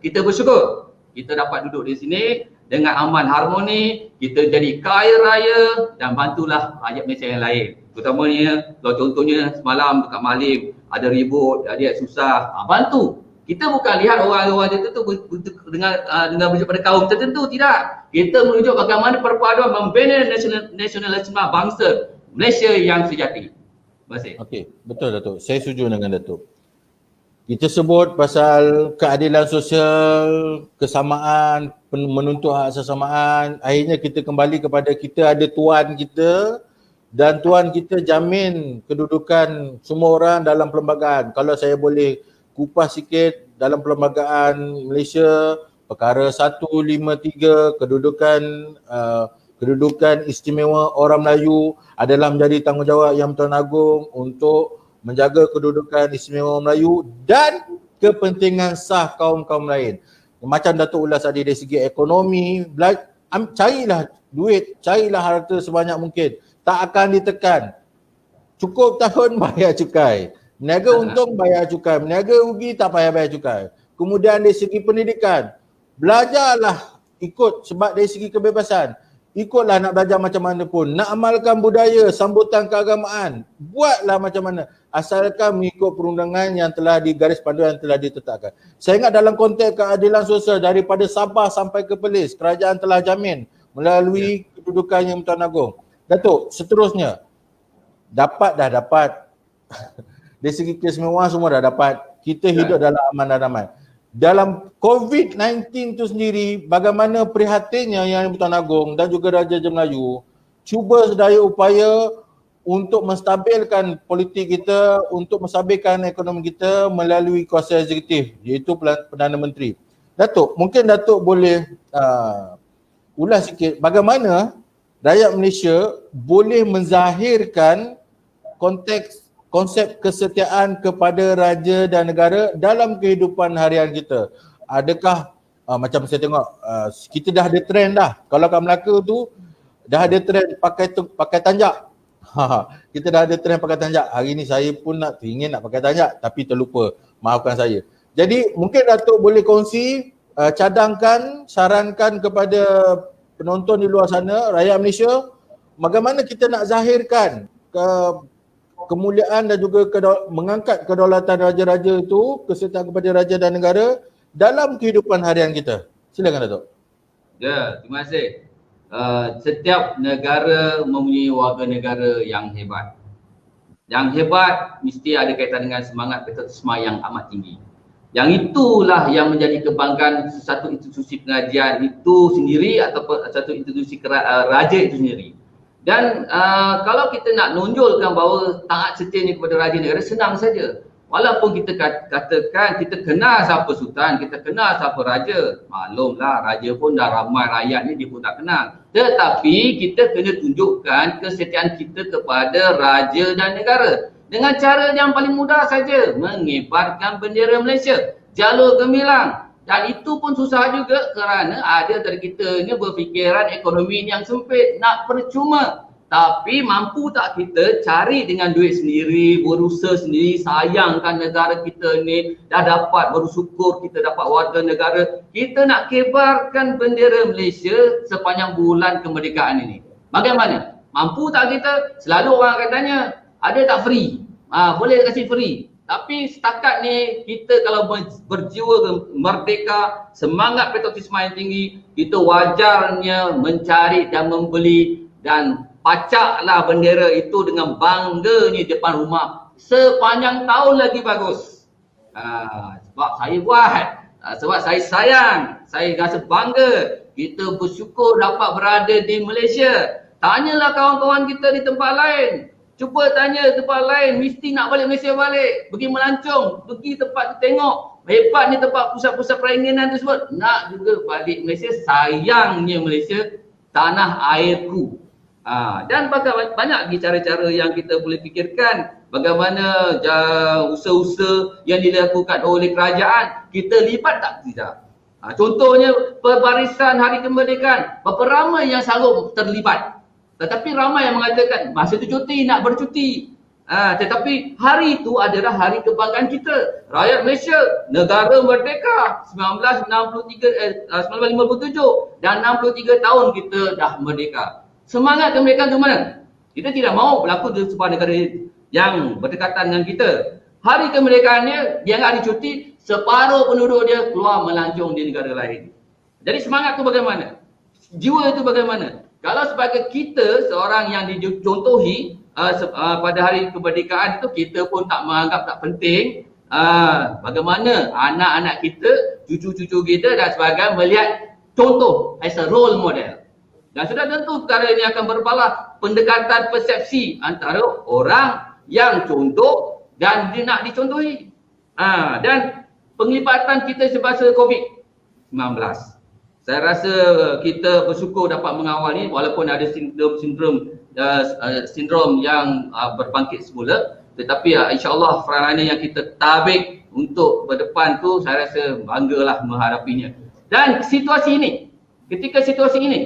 kita bersyukur kita dapat duduk di sini dengan aman harmoni, kita jadi kaya raya dan bantulah rakyat Malaysia yang lain. Terutamanya kalau contohnya semalam dekat Malim ada ribut, ada susah, bantu. Kita bukan lihat orang-orang tertentu dengan pada kaum tertentu, tidak. Kita menunjuk bagaimana perpaduan membina nasionalisme bangsa Malaysia yang sejati. Terima kasih. Okey, betul Datuk. Saya setuju dengan Datuk. Kita sebut pasal keadilan sosial, kesamaan, menuntut hak sesamaan. Akhirnya kita kembali kepada kita ada tuan kita, dan tuan kita jamin kedudukan semua orang dalam perlembagaan. Kalau saya boleh kupas sikit dalam perlembagaan Malaysia, perkara 153 kedudukan kedudukan istimewa orang Melayu adalah menjadi tanggungjawab Yang Bertuan Agong untuk menjaga kedudukan istimewa orang Melayu dan kepentingan sah kaum-kaum lain. Macam Datuk ulas tadi dari segi ekonomi, carilah duit, carilah harta sebanyak mungkin. Tak akan ditekan. Cukup tahun bayar cukai. Meniaga untung bayar cukai. Meniaga rugi tak payah bayar cukai. Kemudian dari segi pendidikan, belajarlah ikut sebab dari segi kebebasan. Ikutlah nak belajar macam mana pun. Nak amalkan budaya, sambutan keagamaan. Buatlah macam mana. Asalkan mengikut perundangan yang telah digaris panduan yang telah ditetapkan. Saya ingat dalam konteks keadilan sosial daripada Sabah sampai ke Perlis, kerajaan telah jamin melalui kedudukan Yang Bertuan Agong. Datuk, seterusnya. Dapat. Dari segi keistimewaan semua dah dapat. Kita hidup dalam aman dan damai. Dalam COVID-19 itu sendiri, bagaimana prihatinnya Yang Bertuan Agong dan juga Raja-Raja Melayu cuba sedaya upaya untuk menstabilkan politik kita, untuk menstabilkan ekonomi kita melalui kuasa eksekutif, iaitu Perdana Menteri. Datuk, mungkin Datuk boleh ulas sikit bagaimana rakyat Malaysia boleh menzahirkan konsep kesetiaan kepada raja dan negara dalam kehidupan harian kita. Adakah macam saya tengok kita dah ada trend dah. Kalau kat Melaka tu dah ada trend pakai tanjak. Kita dah ada trend pakai tanjak. Hari ni saya pun ingin nak pakai tanjak tapi terlupa. Maafkan saya. Jadi mungkin Datuk boleh kongsi, cadangkan, sarankan kepada penonton di luar sana, rakyat Malaysia, bagaimana kita nak zahirkan kemuliaan dan juga mengangkat kedaulatan raja-raja itu, kesetiaan kepada raja dan negara dalam kehidupan harian kita. Silakan Datuk. Ya, terima kasih. Setiap negara mempunyai warga negara yang hebat. Yang hebat mesti ada kaitan dengan semangat patriotisme yang amat tinggi. Yang itulah yang menjadi kebanggaan satu institusi pengajian itu sendiri ataupun satu institusi raja itu sendiri. Dan kalau kita nak nonjolkan bahawa taat setianya kepada raja negara, senang saja. Walaupun kita katakan kita kenal siapa sultan, kita kenal siapa raja, maklumlah raja pun dah ramai rakyat ni dia pun tak kenal. Tetapi kita kena tunjukkan kesetiaan kita kepada raja dan negara dengan cara yang paling mudah saja, mengibarkan bendera Malaysia, jalur gemilang. Dan itu pun susah juga kerana ada dari kita ni berfikiran ekonomi yang sempit, nak percuma. Tapi mampu tak kita cari dengan duit sendiri, berusaha sendiri, sayangkan negara kita ni, dah dapat bersyukur kita dapat warga negara. Kita nak kibarkan bendera Malaysia sepanjang bulan kemerdekaan ini. Bagaimana? Mampu tak kita? Selalu orang akan tanya, ada tak free? Boleh kasih free. Tapi setakat ni kita kalau berjiwa merdeka, semangat patriotisme yang tinggi, kita wajarnya mencari dan membeli dan pacaklah bendera itu dengan bangganya depan rumah. Sepanjang tahun lagi bagus. Sebab saya buat, sebab saya sayang, saya rasa bangga. Kita bersyukur dapat berada di Malaysia. Tanyalah kawan-kawan kita di tempat lain. Cuba tanya tempat lain, mesti nak balik Malaysia balik. Pergi melancong, pergi tempat tengok. Hebat ni tempat pusat-pusat peringinan tersebut. Nak juga balik Malaysia, sayangnya Malaysia, tanah airku. Dan banyak lagi cara-cara yang kita boleh fikirkan. Bagaimana usaha-usaha yang dilakukan oleh kerajaan, kita libat tak? Tidak. Contohnya perbarisan hari kemerdekaan, berapa ramai yang sanggup terlibat. Tetapi ramai yang mengatakan masa itu cuti, nak bercuti. Tetapi hari itu adalah hari kebanggaan kita. Rakyat Malaysia, negara merdeka 1957 dan 63 tahun kita dah merdeka. Semangat kemerdekaan itu mana? Kita tidak mahu berlaku di sebuah negara yang berdekatan dengan kita. Hari kemerdekaannya, dia nak dicuti, separuh penduduk dia keluar melancong di negara lain. Jadi semangat itu bagaimana? Jiwa itu bagaimana? Kalau sebagai kita, seorang yang dicontohi pada hari kemerdekaan itu, kita pun tak menganggap tak penting. Bagaimana anak-anak kita, cucu-cucu kita dan sebagainya melihat contoh as a role model. Dan sudah tentu perkara ini akan berbalah pendekatan persepsi antara orang yang contoh dan dia nak dicontohi. Dan penglibatan kita semasa COVID-19. Saya rasa kita bersyukur dapat mengawal ni walaupun ada sindrom yang berbangkit semula, tetapi insya-Allah frontliner yang kita tabik untuk berdepan tu saya rasa banggalah menghadapinya. Dan situasi ini, ketika situasi ini,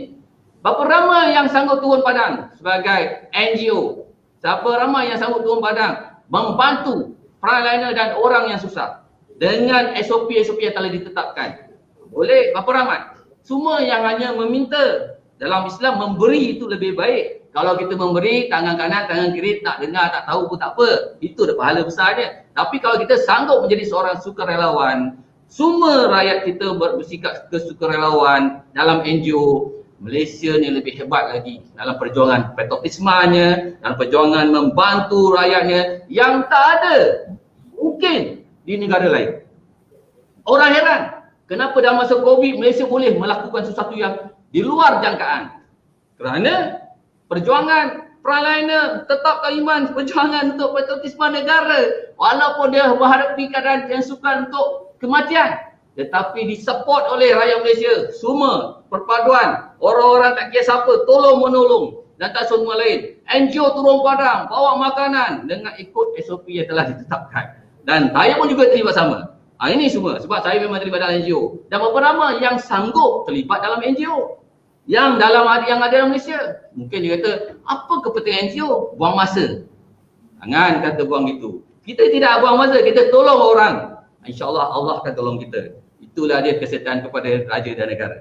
berapa ramai yang sanggup turun padang sebagai NGO, siapa ramai yang sanggup turun padang membantu frontliner dan orang yang susah dengan SOP-SOP yang telah ditetapkan. Boleh, berapa ramai? Semua yang hanya meminta. Dalam Islam memberi itu lebih baik. Kalau kita memberi tangan kanan, tangan kiri tak dengar, tak tahu pun tak apa. Itu dah pahala besarnya. Tapi kalau kita sanggup menjadi seorang sukarelawan, semua rakyat kita bersikap kesukarelawan dalam NGO, Malaysia ni lebih hebat lagi dalam perjuangan patriotismenya, dalam perjuangan membantu rakyatnya yang tak ada mungkin di negara lain. Orang heran, kenapa dalam masa COVID Malaysia boleh melakukan sesuatu yang di luar jangkaan? Kerana perjuangan frontliner tetapkan iman perjuangan untuk patriotisme negara walaupun dia menghadapi keadaan yang sukar untuk kematian, tetapi disupport oleh rakyat Malaysia semua, perpaduan orang-orang tak kira siapa, tolong menolong dan tak semua lain. NGO turun padang bawa makanan dengan ikut SOP yang telah ditetapkan, dan saya pun juga terlibat sama. Ini semua sebab saya memang terlibat dalam NGO. Dan beberapa ramai yang sanggup terlibat dalam NGO yang ada dalam Malaysia. Mungkin dia kata, apa kepentingan NGO? Buang masa. Jangan kata buang itu. Kita tidak buang masa, kita tolong orang. InsyaAllah Allah akan tolong kita. Itulah dia kesetiaan kepada raja dan negara.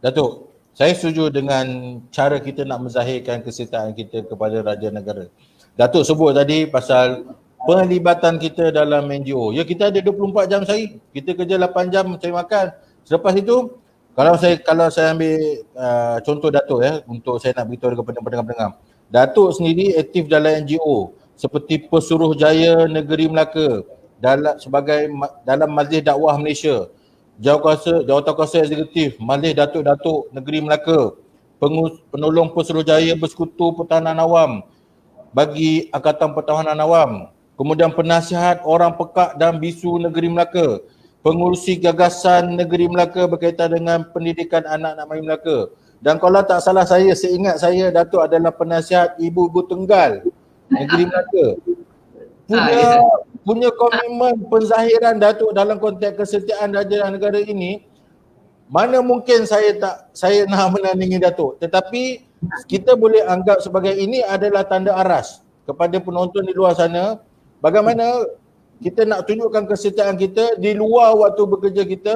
Datuk, saya setuju dengan cara kita nak menzahirkan kesetiaan kita kepada raja negara. Datuk sebut tadi pasal penglibatan kita dalam NGO. Ya, kita ada 24 jam sehari. Kita kerja 8 jam cari makan. Selepas itu, kalau saya ambil contoh Datuk untuk saya nak beritahu kepada pendengar-pendengar. Datuk sendiri aktif dalam NGO seperti Pesuruhjaya Negeri Melaka dalam Majlis Dakwah Malaysia, Jawatankuasa Eksekutif Majlis Datuk-Datuk Negeri Melaka, penolong Pesuruhjaya Bersekutu Pertahanan Awam bagi Angkatan Pertahanan Awam, kemudian penasihat orang pekak dan bisu Negeri Melaka, pengurusi gagasan Negeri Melaka berkaitan dengan pendidikan anak-anak Melayu Melaka. Dan kalau tak salah seingat saya Datuk adalah penasihat ibu-ibu tunggal Negeri Melaka. Punya komitmen penzahiran Datuk dalam konteks kesetiaan raja dan negara ini, mana mungkin saya nak menandingi Datuk. Tetapi kita boleh anggap sebagai ini adalah tanda aras kepada penonton di luar sana, bagaimana kita nak tunjukkan kesetiaan kita di luar waktu bekerja kita,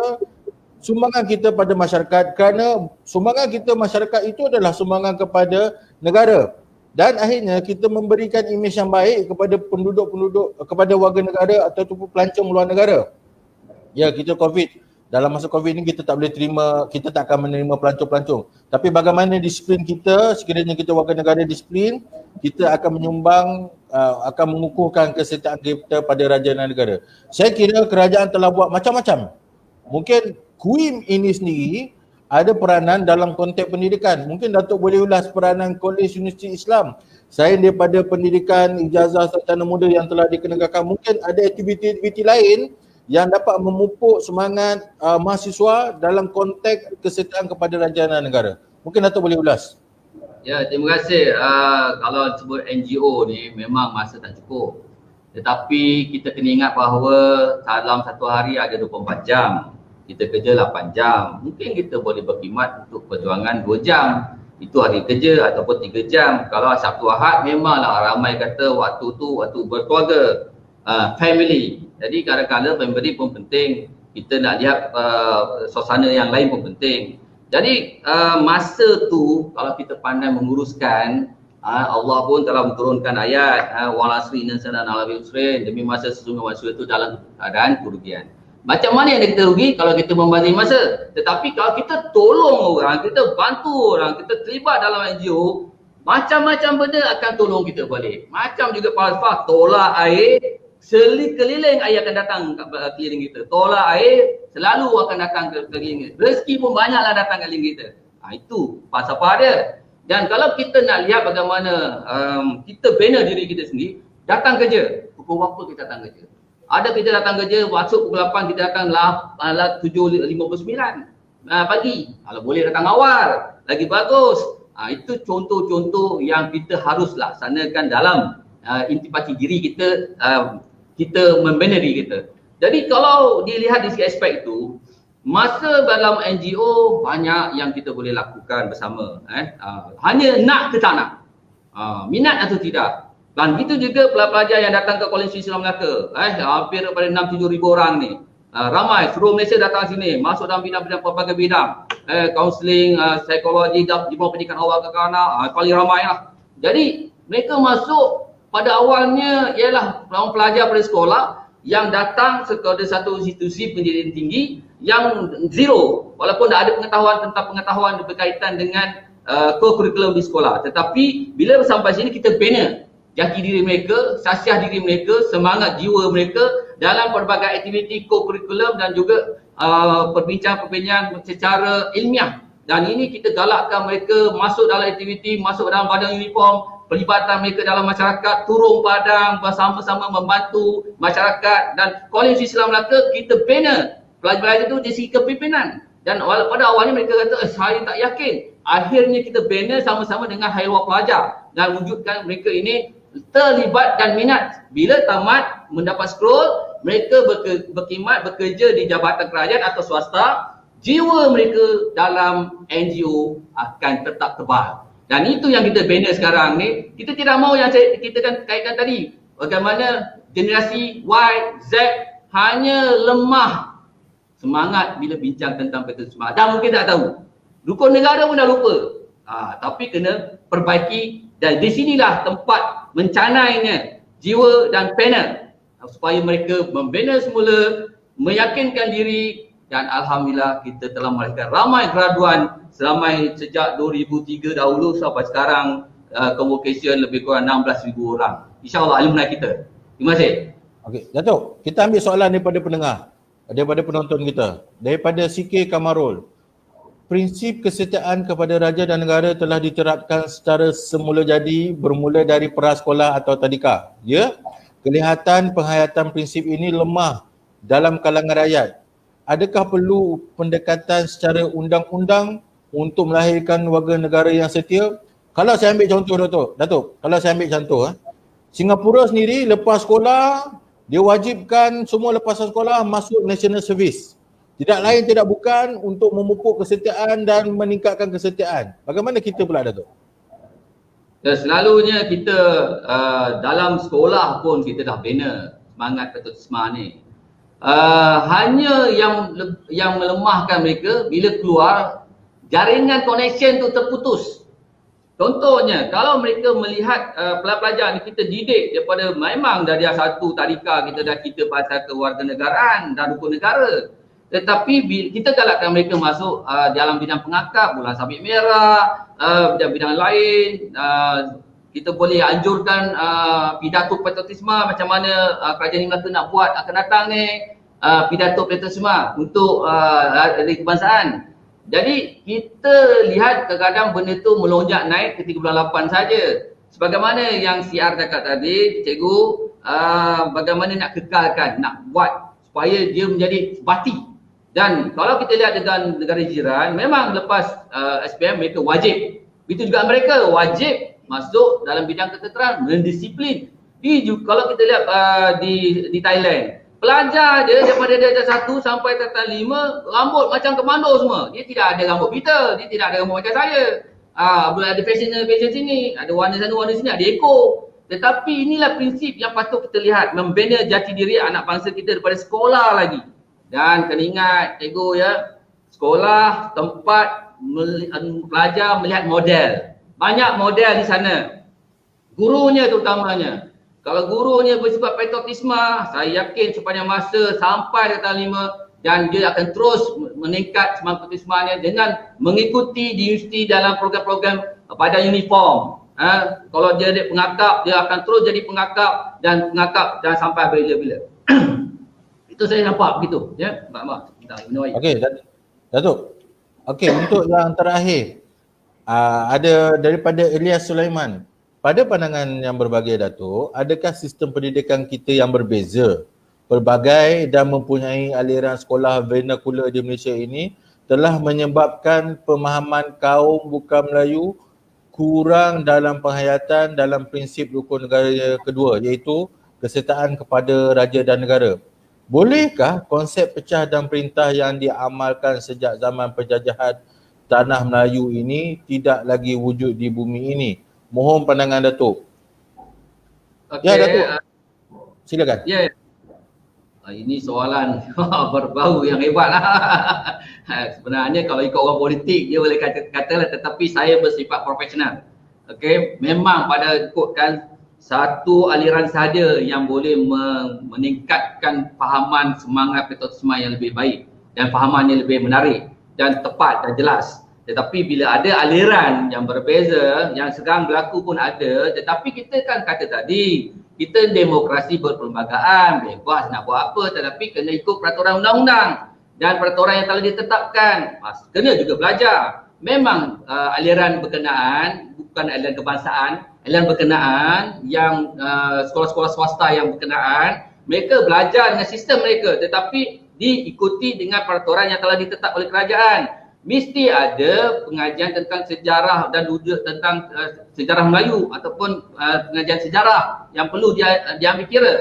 sumbangan kita pada masyarakat, kerana sumbangan kita masyarakat itu adalah sumbangan kepada negara. Dan akhirnya kita memberikan imej yang baik kepada penduduk-penduduk, kepada warga negara ataupun pelancong luar negara. Ya, kita COVID. Dalam masa COVID ni kita tak boleh terima, kita tak akan menerima pelancong-pelancong. Tapi bagaimana disiplin kita, sekiranya kita warga negara disiplin, kita akan menyumbang, akan mengukuhkan kesetiaan kita pada raja dan negara. Saya kira kerajaan telah buat macam-macam. Mungkin KUIM ini sendiri ada peranan dalam konteks pendidikan. Mungkin Datuk boleh ulas peranan Kolej Universiti Islam. Selain daripada pendidikan ijazah sarjana muda yang telah dikenegakan, mungkin ada aktiviti-aktiviti lain yang dapat memupuk semangat mahasiswa dalam konteks kesetiaan kepada raja dan negara. Mungkin Datuk boleh ulas. Ya, terima kasih. Kalau sebut NGO ni memang masa tak cukup. Tetapi kita kena ingat bahawa dalam satu hari ada 24 jam. Kita kerja 8 jam. Mungkin kita boleh berkhidmat untuk perjuangan 2 jam. Itu hari kerja ataupun 3 jam. Kalau Sabtu Ahad memanglah ramai kata waktu tu waktu berkeluarga, family. Jadi kadang-kadang family pun penting. Kita nak lihat suasana yang lain pun penting. Jadi masa tu kalau kita pandai menguruskan, Allah pun telah menurunkan ayat wal asri innal insana lafi khusr, demi masa sesungguhnya manusia itu dalam keadaan kerugian. Macam mana yang kita rugi kalau kita membazir masa? Tetapi kalau kita tolong orang, kita bantu orang, kita terlibat dalam NGO, macam-macam benda akan tolong kita balik. Macam juga falsafah, tolak air, sekeliling air akan datang ke keliling kita. Tolak air, selalu akan datang ke keliling kita. Rezeki pun banyaklah datang ke keliling kita. Itu falsafah dia. Dan kalau kita nak lihat bagaimana kita bina diri kita sendiri, datang kerja. Pukul berapa kita datang kerja? Ada kita datang kerja, masuk pukul 8, kita datang 7.59. pagi. Kalau boleh datang awal, lagi bagus. Itu contoh-contoh yang kita harus laksanakan dalam intipati diri kita, kita membina diri kita. Jadi kalau dilihat di segi aspek itu, masa dalam NGO banyak yang kita boleh lakukan bersama. Hanya nak ke tak nak, minat atau tidak. Dan begitu juga pelajar yang datang ke Kolej Islam Melaka, hampir daripada 6-7 ribu orang ni. Ramai seluruh Malaysia datang sini, masuk dalam bidang-bidang pelbagai bidang, kaunseling, psikologi, diploma pendidikan awal ke kanak, paling ramai lah. Jadi mereka masuk pada awalnya ialah pelajar pada sekolah yang datang kepada satu institusi pendidikan tinggi yang zero, walaupun dah ada pengetahuan tentang pengetahuan berkaitan dengan co-curriculum di sekolah. Tetapi bila sampai sini kita bina jati diri mereka, sasiah diri mereka, semangat jiwa mereka dalam pelbagai aktiviti co-curriculum dan juga perbincangan-perbincangan secara ilmiah. Dan ini kita galakkan mereka masuk dalam aktiviti, masuk dalam badan uniform, pelibatan mereka dalam masyarakat, turun padang, bersama-sama membantu masyarakat. Dan Kolej Islam Melaka kita bina pelajar-pelajar itu di segi kepimpinan. Dan pada awalnya mereka kata, saya tak yakin. Akhirnya kita bina sama-sama dengan haiwan pelajar dan wujudkan mereka ini terlibat dan minat. Bila tamat mendapat scroll, mereka berkhidmat bekerja di jabatan kerajaan atau swasta, jiwa mereka dalam NGO akan tetap tebal. Dan itu yang kita bina sekarang ni. Kita tidak mahu yang kita kan kaitkan tadi, bagaimana generasi Y, Z hanya lemah semangat bila bincang tentang patriotisme. Dan mungkin tak tahu. Rukun negara pun dah lupa. Tapi kena perbaiki. Dan di sinilah tempat mencanainya jiwa dan panel supaya mereka membina semula, meyakinkan diri. Dan Alhamdulillah kita telah melahirkan ramai graduan sejak 2003 dahulu sampai sekarang. Convocation lebih kurang 16,000 orang. InsyaAllah alumni kita. Terima kasih. Okey, Datuk, kita ambil soalan daripada pendengar, daripada penonton kita, daripada CK Kamarul. Prinsip kesetiaan kepada raja dan negara telah diterapkan secara semula jadi bermula dari prasekolah atau tadika. Ya, kelihatan penghayatan prinsip ini lemah dalam kalangan rakyat. Adakah perlu pendekatan secara undang-undang untuk melahirkan warga negara yang setia? Kalau saya ambil contoh Datuk, kalau saya ambil contoh, Singapura sendiri lepas sekolah, dia wajibkan semua lepas sekolah masuk national service. Tidak lain tidak bukan untuk memupuk kesetiaan dan meningkatkan kesetiaan. Bagaimana kita pula, Datuk? Selalunya kita dalam sekolah pun kita dah bina semangat patriotisme ni. Hanya yang melemahkan mereka bila keluar, jaringan connection tu terputus. Contohnya, kalau mereka melihat pelajar ni kita didik daripada memang dari satu tadika kita pasal kewarganegaraan dan rukun negara. Tetapi kita galakkan mereka masuk dalam bidang pengakap, bulan sabit merah, bidang lain. Kita boleh anjurkan pidato patriotisme macam mana kerajaan Melaka nak buat akan datang ni, pidato patriotisme untuk dari kebangsaan. Jadi kita lihat kadang-kadang benda tu melonjak naik ketika bulan 8 saja. Sebagaimana yang CR cakap tadi, cikgu, bagaimana nak kekalkan, nak buat supaya dia menjadi bati. Dan kalau kita lihat dengan negara jiran, memang lepas SPM mereka wajib. Begitu juga mereka wajib masuk dalam bidang ketenteraan, mendisiplin. Kalau kita lihat di Thailand, pelajar dia daripada darjah 1 sampai darjah 5, rambut macam komando semua. Dia tidak ada rambut Peter, dia tidak ada rambut macam saya. Boleh ada fashion sini, ada warna sana, warna sini, ada ekor. Tetapi inilah prinsip yang patut kita lihat, membina jati diri anak bangsa kita daripada sekolah lagi. Dan kena ingat cikgu ya, sekolah tempat pelajar melihat model. Banyak model di sana. Gurunya terutamanya. Kalau gurunya bersifat patriotisme, saya yakin sepanjang masa sampai darjah 5 dan dia akan terus meningkat semangat patriotismenya dengan mengikuti di universiti dalam program-program pada uniform. Kalau dia pengakap, dia akan terus jadi pengakap dan sampai bila-bila. Itu saya nampak begitu, ya. Mak. Okey, Datuk. Okey, untuk yang terakhir, ada daripada Ilyas Sulaiman. Pada pandangan yang berbagai, Datuk, adakah sistem pendidikan kita yang berbeza, pelbagai dan mempunyai aliran sekolah vernakular di Malaysia ini telah menyebabkan pemahaman kaum bukan Melayu kurang dalam penghayatan dalam prinsip rukun negara kedua, iaitu kesertaan kepada raja dan negara. Bolehkah konsep pecah dan perintah yang diamalkan sejak zaman penjajahan tanah Melayu ini tidak lagi wujud di bumi ini? Mohon pandangan Datuk. Okey, Ya Datuk, silakan. ya. Ini soalan berbau yang hebat lah. Sebenarnya kalau ikut orang politik dia boleh katalah, tetapi saya bersifat profesional. Okey, memang pada ikutkan satu aliran sahaja yang boleh meningkatkan fahaman semangat patriotisme yang lebih baik dan fahaman yang lebih menarik dan tepat dan jelas. Tetapi bila ada aliran yang berbeza, yang sekarang berlaku pun ada, tetapi kita kan kata tadi, kita demokrasi berperlembagaan, bebas nak buat apa, tetapi kena ikut peraturan undang-undang dan peraturan yang telah ditetapkan. Kena juga belajar. Memang aliran berkenaan, bukan aliran kebangsaan, aliran berkenaan yang sekolah-sekolah swasta yang berkenaan, mereka belajar dengan sistem mereka, tetapi diikuti dengan peraturan yang telah ditetap oleh kerajaan. Mesti ada pengajian tentang sejarah dan wujud tentang sejarah Melayu ataupun pengajian sejarah yang perlu diambil kira.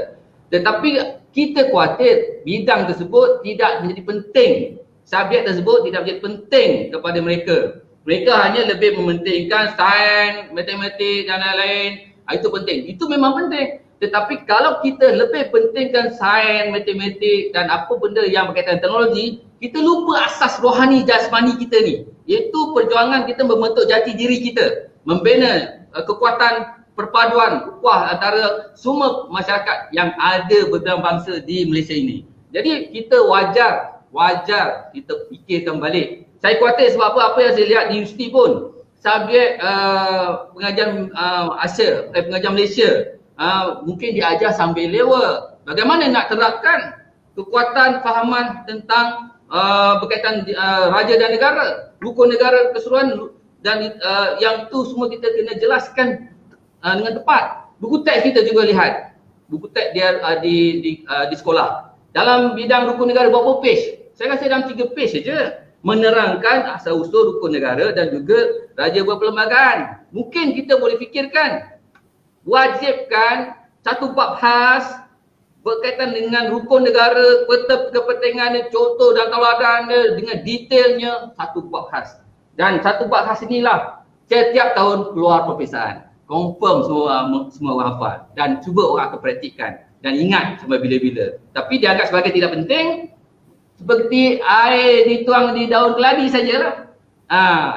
Tetapi kita khawatir bidang tersebut tidak menjadi penting. Subjek tersebut tidak menjadi penting kepada mereka. Mereka hanya lebih mementingkan sains, matematik dan lain-lain. Itu penting. Itu memang penting. Tetapi kalau kita lebih pentingkan sains, matematik dan apa benda yang berkaitan teknologi, kita lupa asas rohani jasmani kita ni, iaitu perjuangan kita membentuk jati diri kita, membina kekuatan perpaduan ukhuwah antara semua masyarakat yang ada beragam bangsa di Malaysia ini. Jadi kita wajar kita fikirkan balik. Saya khawatir sebab apa yang saya lihat di universiti pun, subjek pengajian Asia, pengajian Malaysia, mungkin diajar sambil lewa. Bagaimana nak terapkan kekuatan fahaman tentang berkaitan raja dan negara, rukun negara keseluruhan dan yang itu semua kita kena jelaskan dengan tepat. Buku teks kita juga lihat. Buku teks dia di sekolah. Dalam bidang rukun negara berapa page? Saya rasa dalam 3 page saja menerangkan asal usul rukun negara dan juga raja berperlembagaan. Mungkin kita boleh fikirkan wajibkan satu bab khas berkaitan dengan rukun negara, peta kepentingannya, contoh dan tauladannya dengan detailnya, satu bab khas. Dan satu bab khas inilah setiap tahun keluar perpisahan. Confirm semua orang hafal dan cuba orang akan praktikkan dan ingat sampai bila-bila. Tapi dianggap sebagai tidak penting, seperti air dituang di daun keladi sajalah.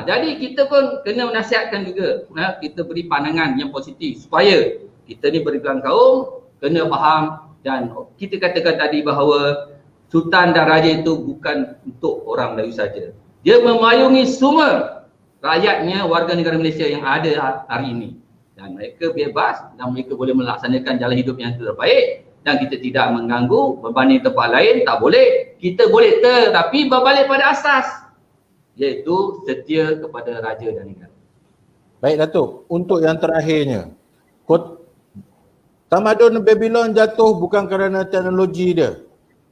Jadi kita pun kena menasihatkan juga, kita beri pandangan yang positif supaya kita ni berikan kaum kena faham. Dan kita katakan tadi bahawa Sultan dan Raja itu bukan untuk orang Melayu saja. Dia memayungi semua rakyatnya, warga negara Malaysia yang ada hari ini. Dan mereka bebas dan mereka boleh melaksanakan jalan hidup yang terbaik. Dan kita tidak mengganggu berbanding tempat lain, tak boleh. Kita boleh tetapi berbalik pada asas, iaitu setia kepada Raja dan negara. Baik Datuk, untuk yang terakhirnya, tamadun Babylon jatuh bukan kerana teknologi dia.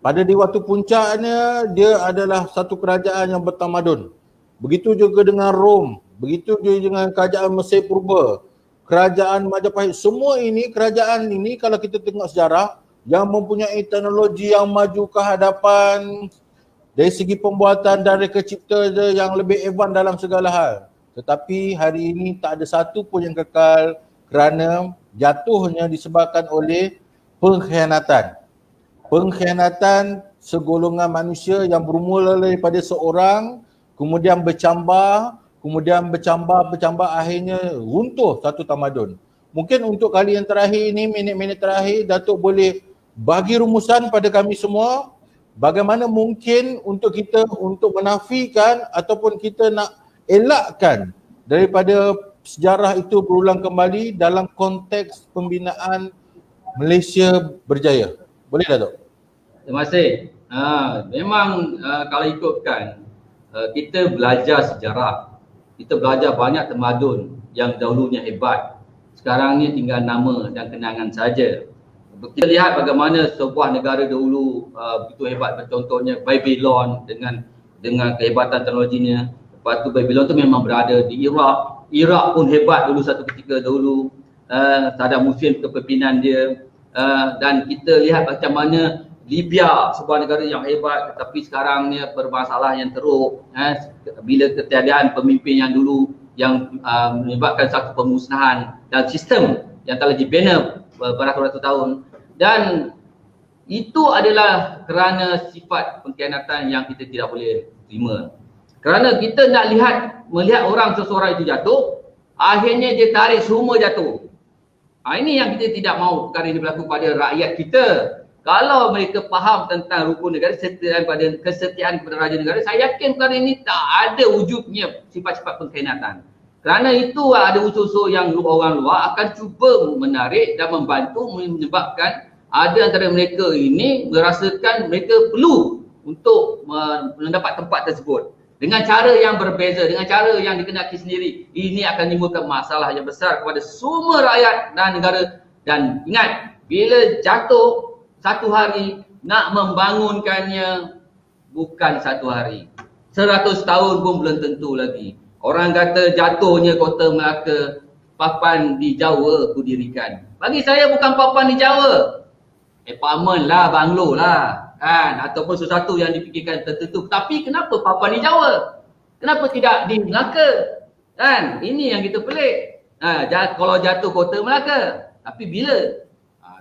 Pada di waktu puncaknya, dia adalah satu kerajaan yang bertamadun. Begitu juga dengan Rom, begitu juga dengan kerajaan Mesir Purba, kerajaan Majapahit. Semua ini, kerajaan ini kalau kita tengok sejarah, yang mempunyai teknologi yang maju ke hadapan dari segi pembuatan dan reka cipta yang lebih advance dalam segala hal. Tetapi hari ini tak ada satu pun yang kekal kerana jatuhnya disebabkan oleh pengkhianatan. Pengkhianatan segolongan manusia yang bermula daripada seorang, kemudian bercambah, akhirnya runtuh satu tamadun. Mungkin untuk kali yang terakhir ini, minit-minit terakhir, Datuk boleh bagi rumusan pada kami semua bagaimana mungkin untuk kita untuk menafikan ataupun kita nak elakkan daripada sejarah itu berulang kembali dalam konteks pembinaan Malaysia berjaya. Boleh Datuk? Terima kasih. Memang kalau ikutkan, kita belajar sejarah. Kita belajar banyak tamadun yang dahulunya hebat. Sekarang ni tinggal nama dan kenangan saja. Kita lihat bagaimana sebuah negara dahulu begitu hebat, contohnya Babylon dengan dengan kehebatan teknologinya. Lepas tu Babylon tu memang berada di Iraq. Iraq pun hebat dulu satu ketika dahulu. Saddam Hussein kepimpinan dia. Dan kita lihat macam mana Libya, sebuah negara yang hebat tetapi sekarang ni bermasalah yang teruk. Bila ketiadaan pemimpin yang dulu yang menyebabkan satu pemusnahan dan sistem yang telah dibina beratus-ratus tahun. Dan itu adalah kerana sifat pengkhianatan yang kita tidak boleh terima. Kerana kita nak melihat orang seseorang itu jatuh, akhirnya dia tarik semua jatuh. Ini yang kita tidak mahu perkara ini berlaku pada rakyat kita. Kalau mereka faham tentang rukun negara, kesetiaan kepada raja negara, saya yakin perkara ini tak ada wujudnya sifat-sifat pengkhianatan. Kerana itu ada unsur-unsur yang orang luar akan cuba menarik dan membantu menyebabkan ada antara mereka ini merasakan mereka perlu untuk mendapat tempat tersebut. Dengan cara yang berbeza, dengan cara yang dikenaki sendiri, ini akan menimbulkan masalah yang besar kepada semua rakyat dan negara. Dan ingat, bila jatuh satu hari, nak membangunkannya bukan satu hari. 100 tahun pun belum tentu lagi. Orang kata jatuhnya Kota Melaka, papan di Jawa aku dirikan. Bagi saya bukan papan di Jawa. Apartment lah, banglo lah, kan, ataupun sesuatu yang dipikirkan tertentu. Tapi kenapa papan di Jawa? Kenapa tidak di Melaka? Kan, ini yang kita pelik. Kalau jatuh Kota Melaka, tapi bila?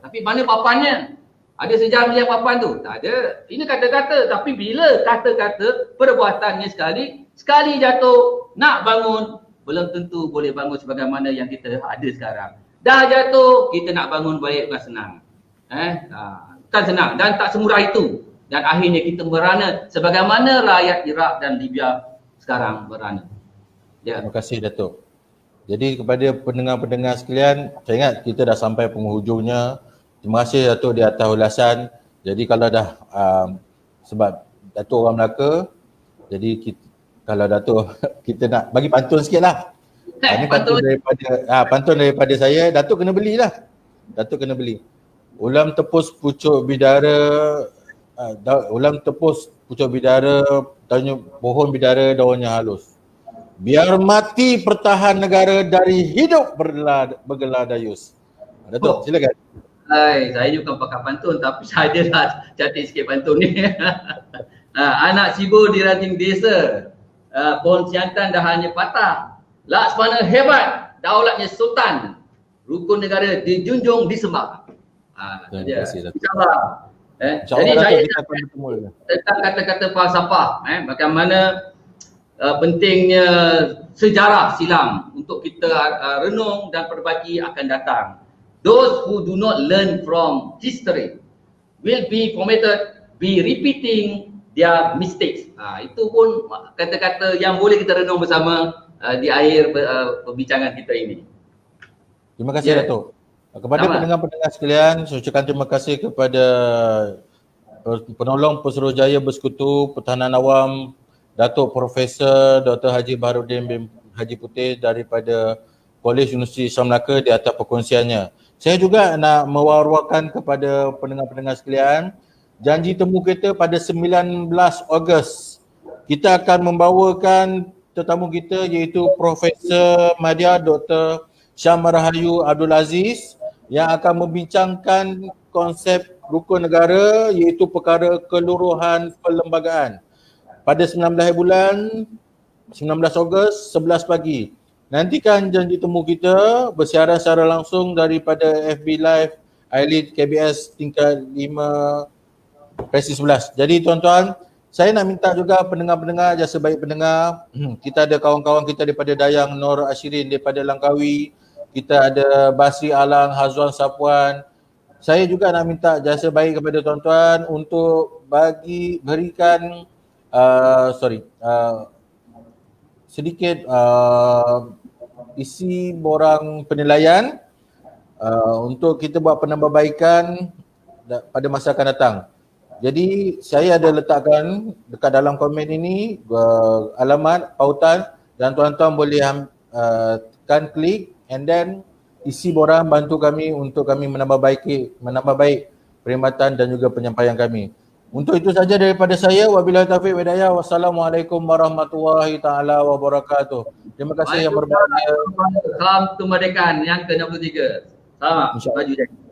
Tapi mana papannya? Ada sejarah melihat papan tu? Tak ada. Ini kata-kata, tapi bila kata-kata perbuatannya sekali jatuh, nak bangun, belum tentu boleh bangun sebagaimana yang kita ada sekarang. Dah jatuh, kita nak bangun balik bukan senang. Bukan senang dan tak semurah itu. Dan akhirnya kita merana sebagaimana rakyat Iraq dan Libya sekarang berana. Ya. Terima kasih Datuk. Jadi kepada pendengar-pendengar sekalian, saya ingat kita dah sampai penghujungnya. Terima kasih Datuk di atas ulasan. Jadi kalau dah sebab Datuk orang Melaka, jadi kalau Datuk kita nak bagi pantun sikit lah. Ini pantun daripada saya. Datuk kena belilah. Datuk kena beli. Ulam tepus pucuk bidara, daunnya pohon bidara daunnya halus. Biar mati pertahan negara dari hidup bergelar dayus. Datuk, silakan. Saya juga pakai pantun tapi saya adalah cantik sikit pantun ni. Anak sibu di ranting desa, pohon siantan dah hanya patah. Laksmana hebat, daulatnya sultan, rukun negara dijunjung disembah. Terima kasih Datuk. InsyaAllah. Jadi saya tentang kata-kata falsafah, bagaimana pentingnya sejarah silam untuk kita renung dan perbaiki akan datang. Those who do not learn from history will be committed, be repeating their mistakes. Itu pun kata-kata yang boleh kita renung bersama di akhir perbincangan kita ini. Terima kasih Datuk. Kepada pendengar-pendengar sekalian, saya ucapkan terima kasih kepada penolong Pesuruhjaya Bersekutu Pertahanan Awam Datuk Profesor Dr. Haji Baharudin bin Haji Putih daripada Kolej Universiti Islam Melaka di atas perkongsiannya. Saya juga nak mewar-warkan kepada pendengar-pendengar sekalian, janji temu kita pada 19 Ogos. Kita akan membawakan tetamu kita iaitu Profesor Madya Dr. Syamarahayu Abdul Aziz yang akan membincangkan konsep rukun negara iaitu perkara keluruhan perlembagaan. Pada 19 Ogos 11 pagi. Nantikan janji temu kita bersiaran secara langsung daripada FB Live Ailit KBS tingkat 5 Presi 11. Jadi tuan-tuan, saya nak minta juga pendengar-pendengar, jasa baik pendengar, kita ada kawan-kawan kita daripada Dayang Nur Ashirin daripada Langkawi, kita ada Basri Alang, Hazwan Sapuan. Saya juga nak minta jasa baik kepada tuan-tuan untuk berikan sedikit isi borang penilaian untuk kita buat penambahbaikan pada masa akan datang. Jadi saya ada letakkan dekat dalam komen ini alamat, pautan dan tuan-tuan boleh tekan klik and then isi borang bantu kami untuk kami menambah baik perkhidmatan dan juga penyampaian kami. Untuk itu saja daripada saya. Wabillahi taufiq wa hidayah. Wassalamualaikum warahmatullahi taala wabarakatuh. Terima kasih yang berbahagia. Salam kemerdekaan yang ke-63. Selamat. InsyaAllah. Maju jaya.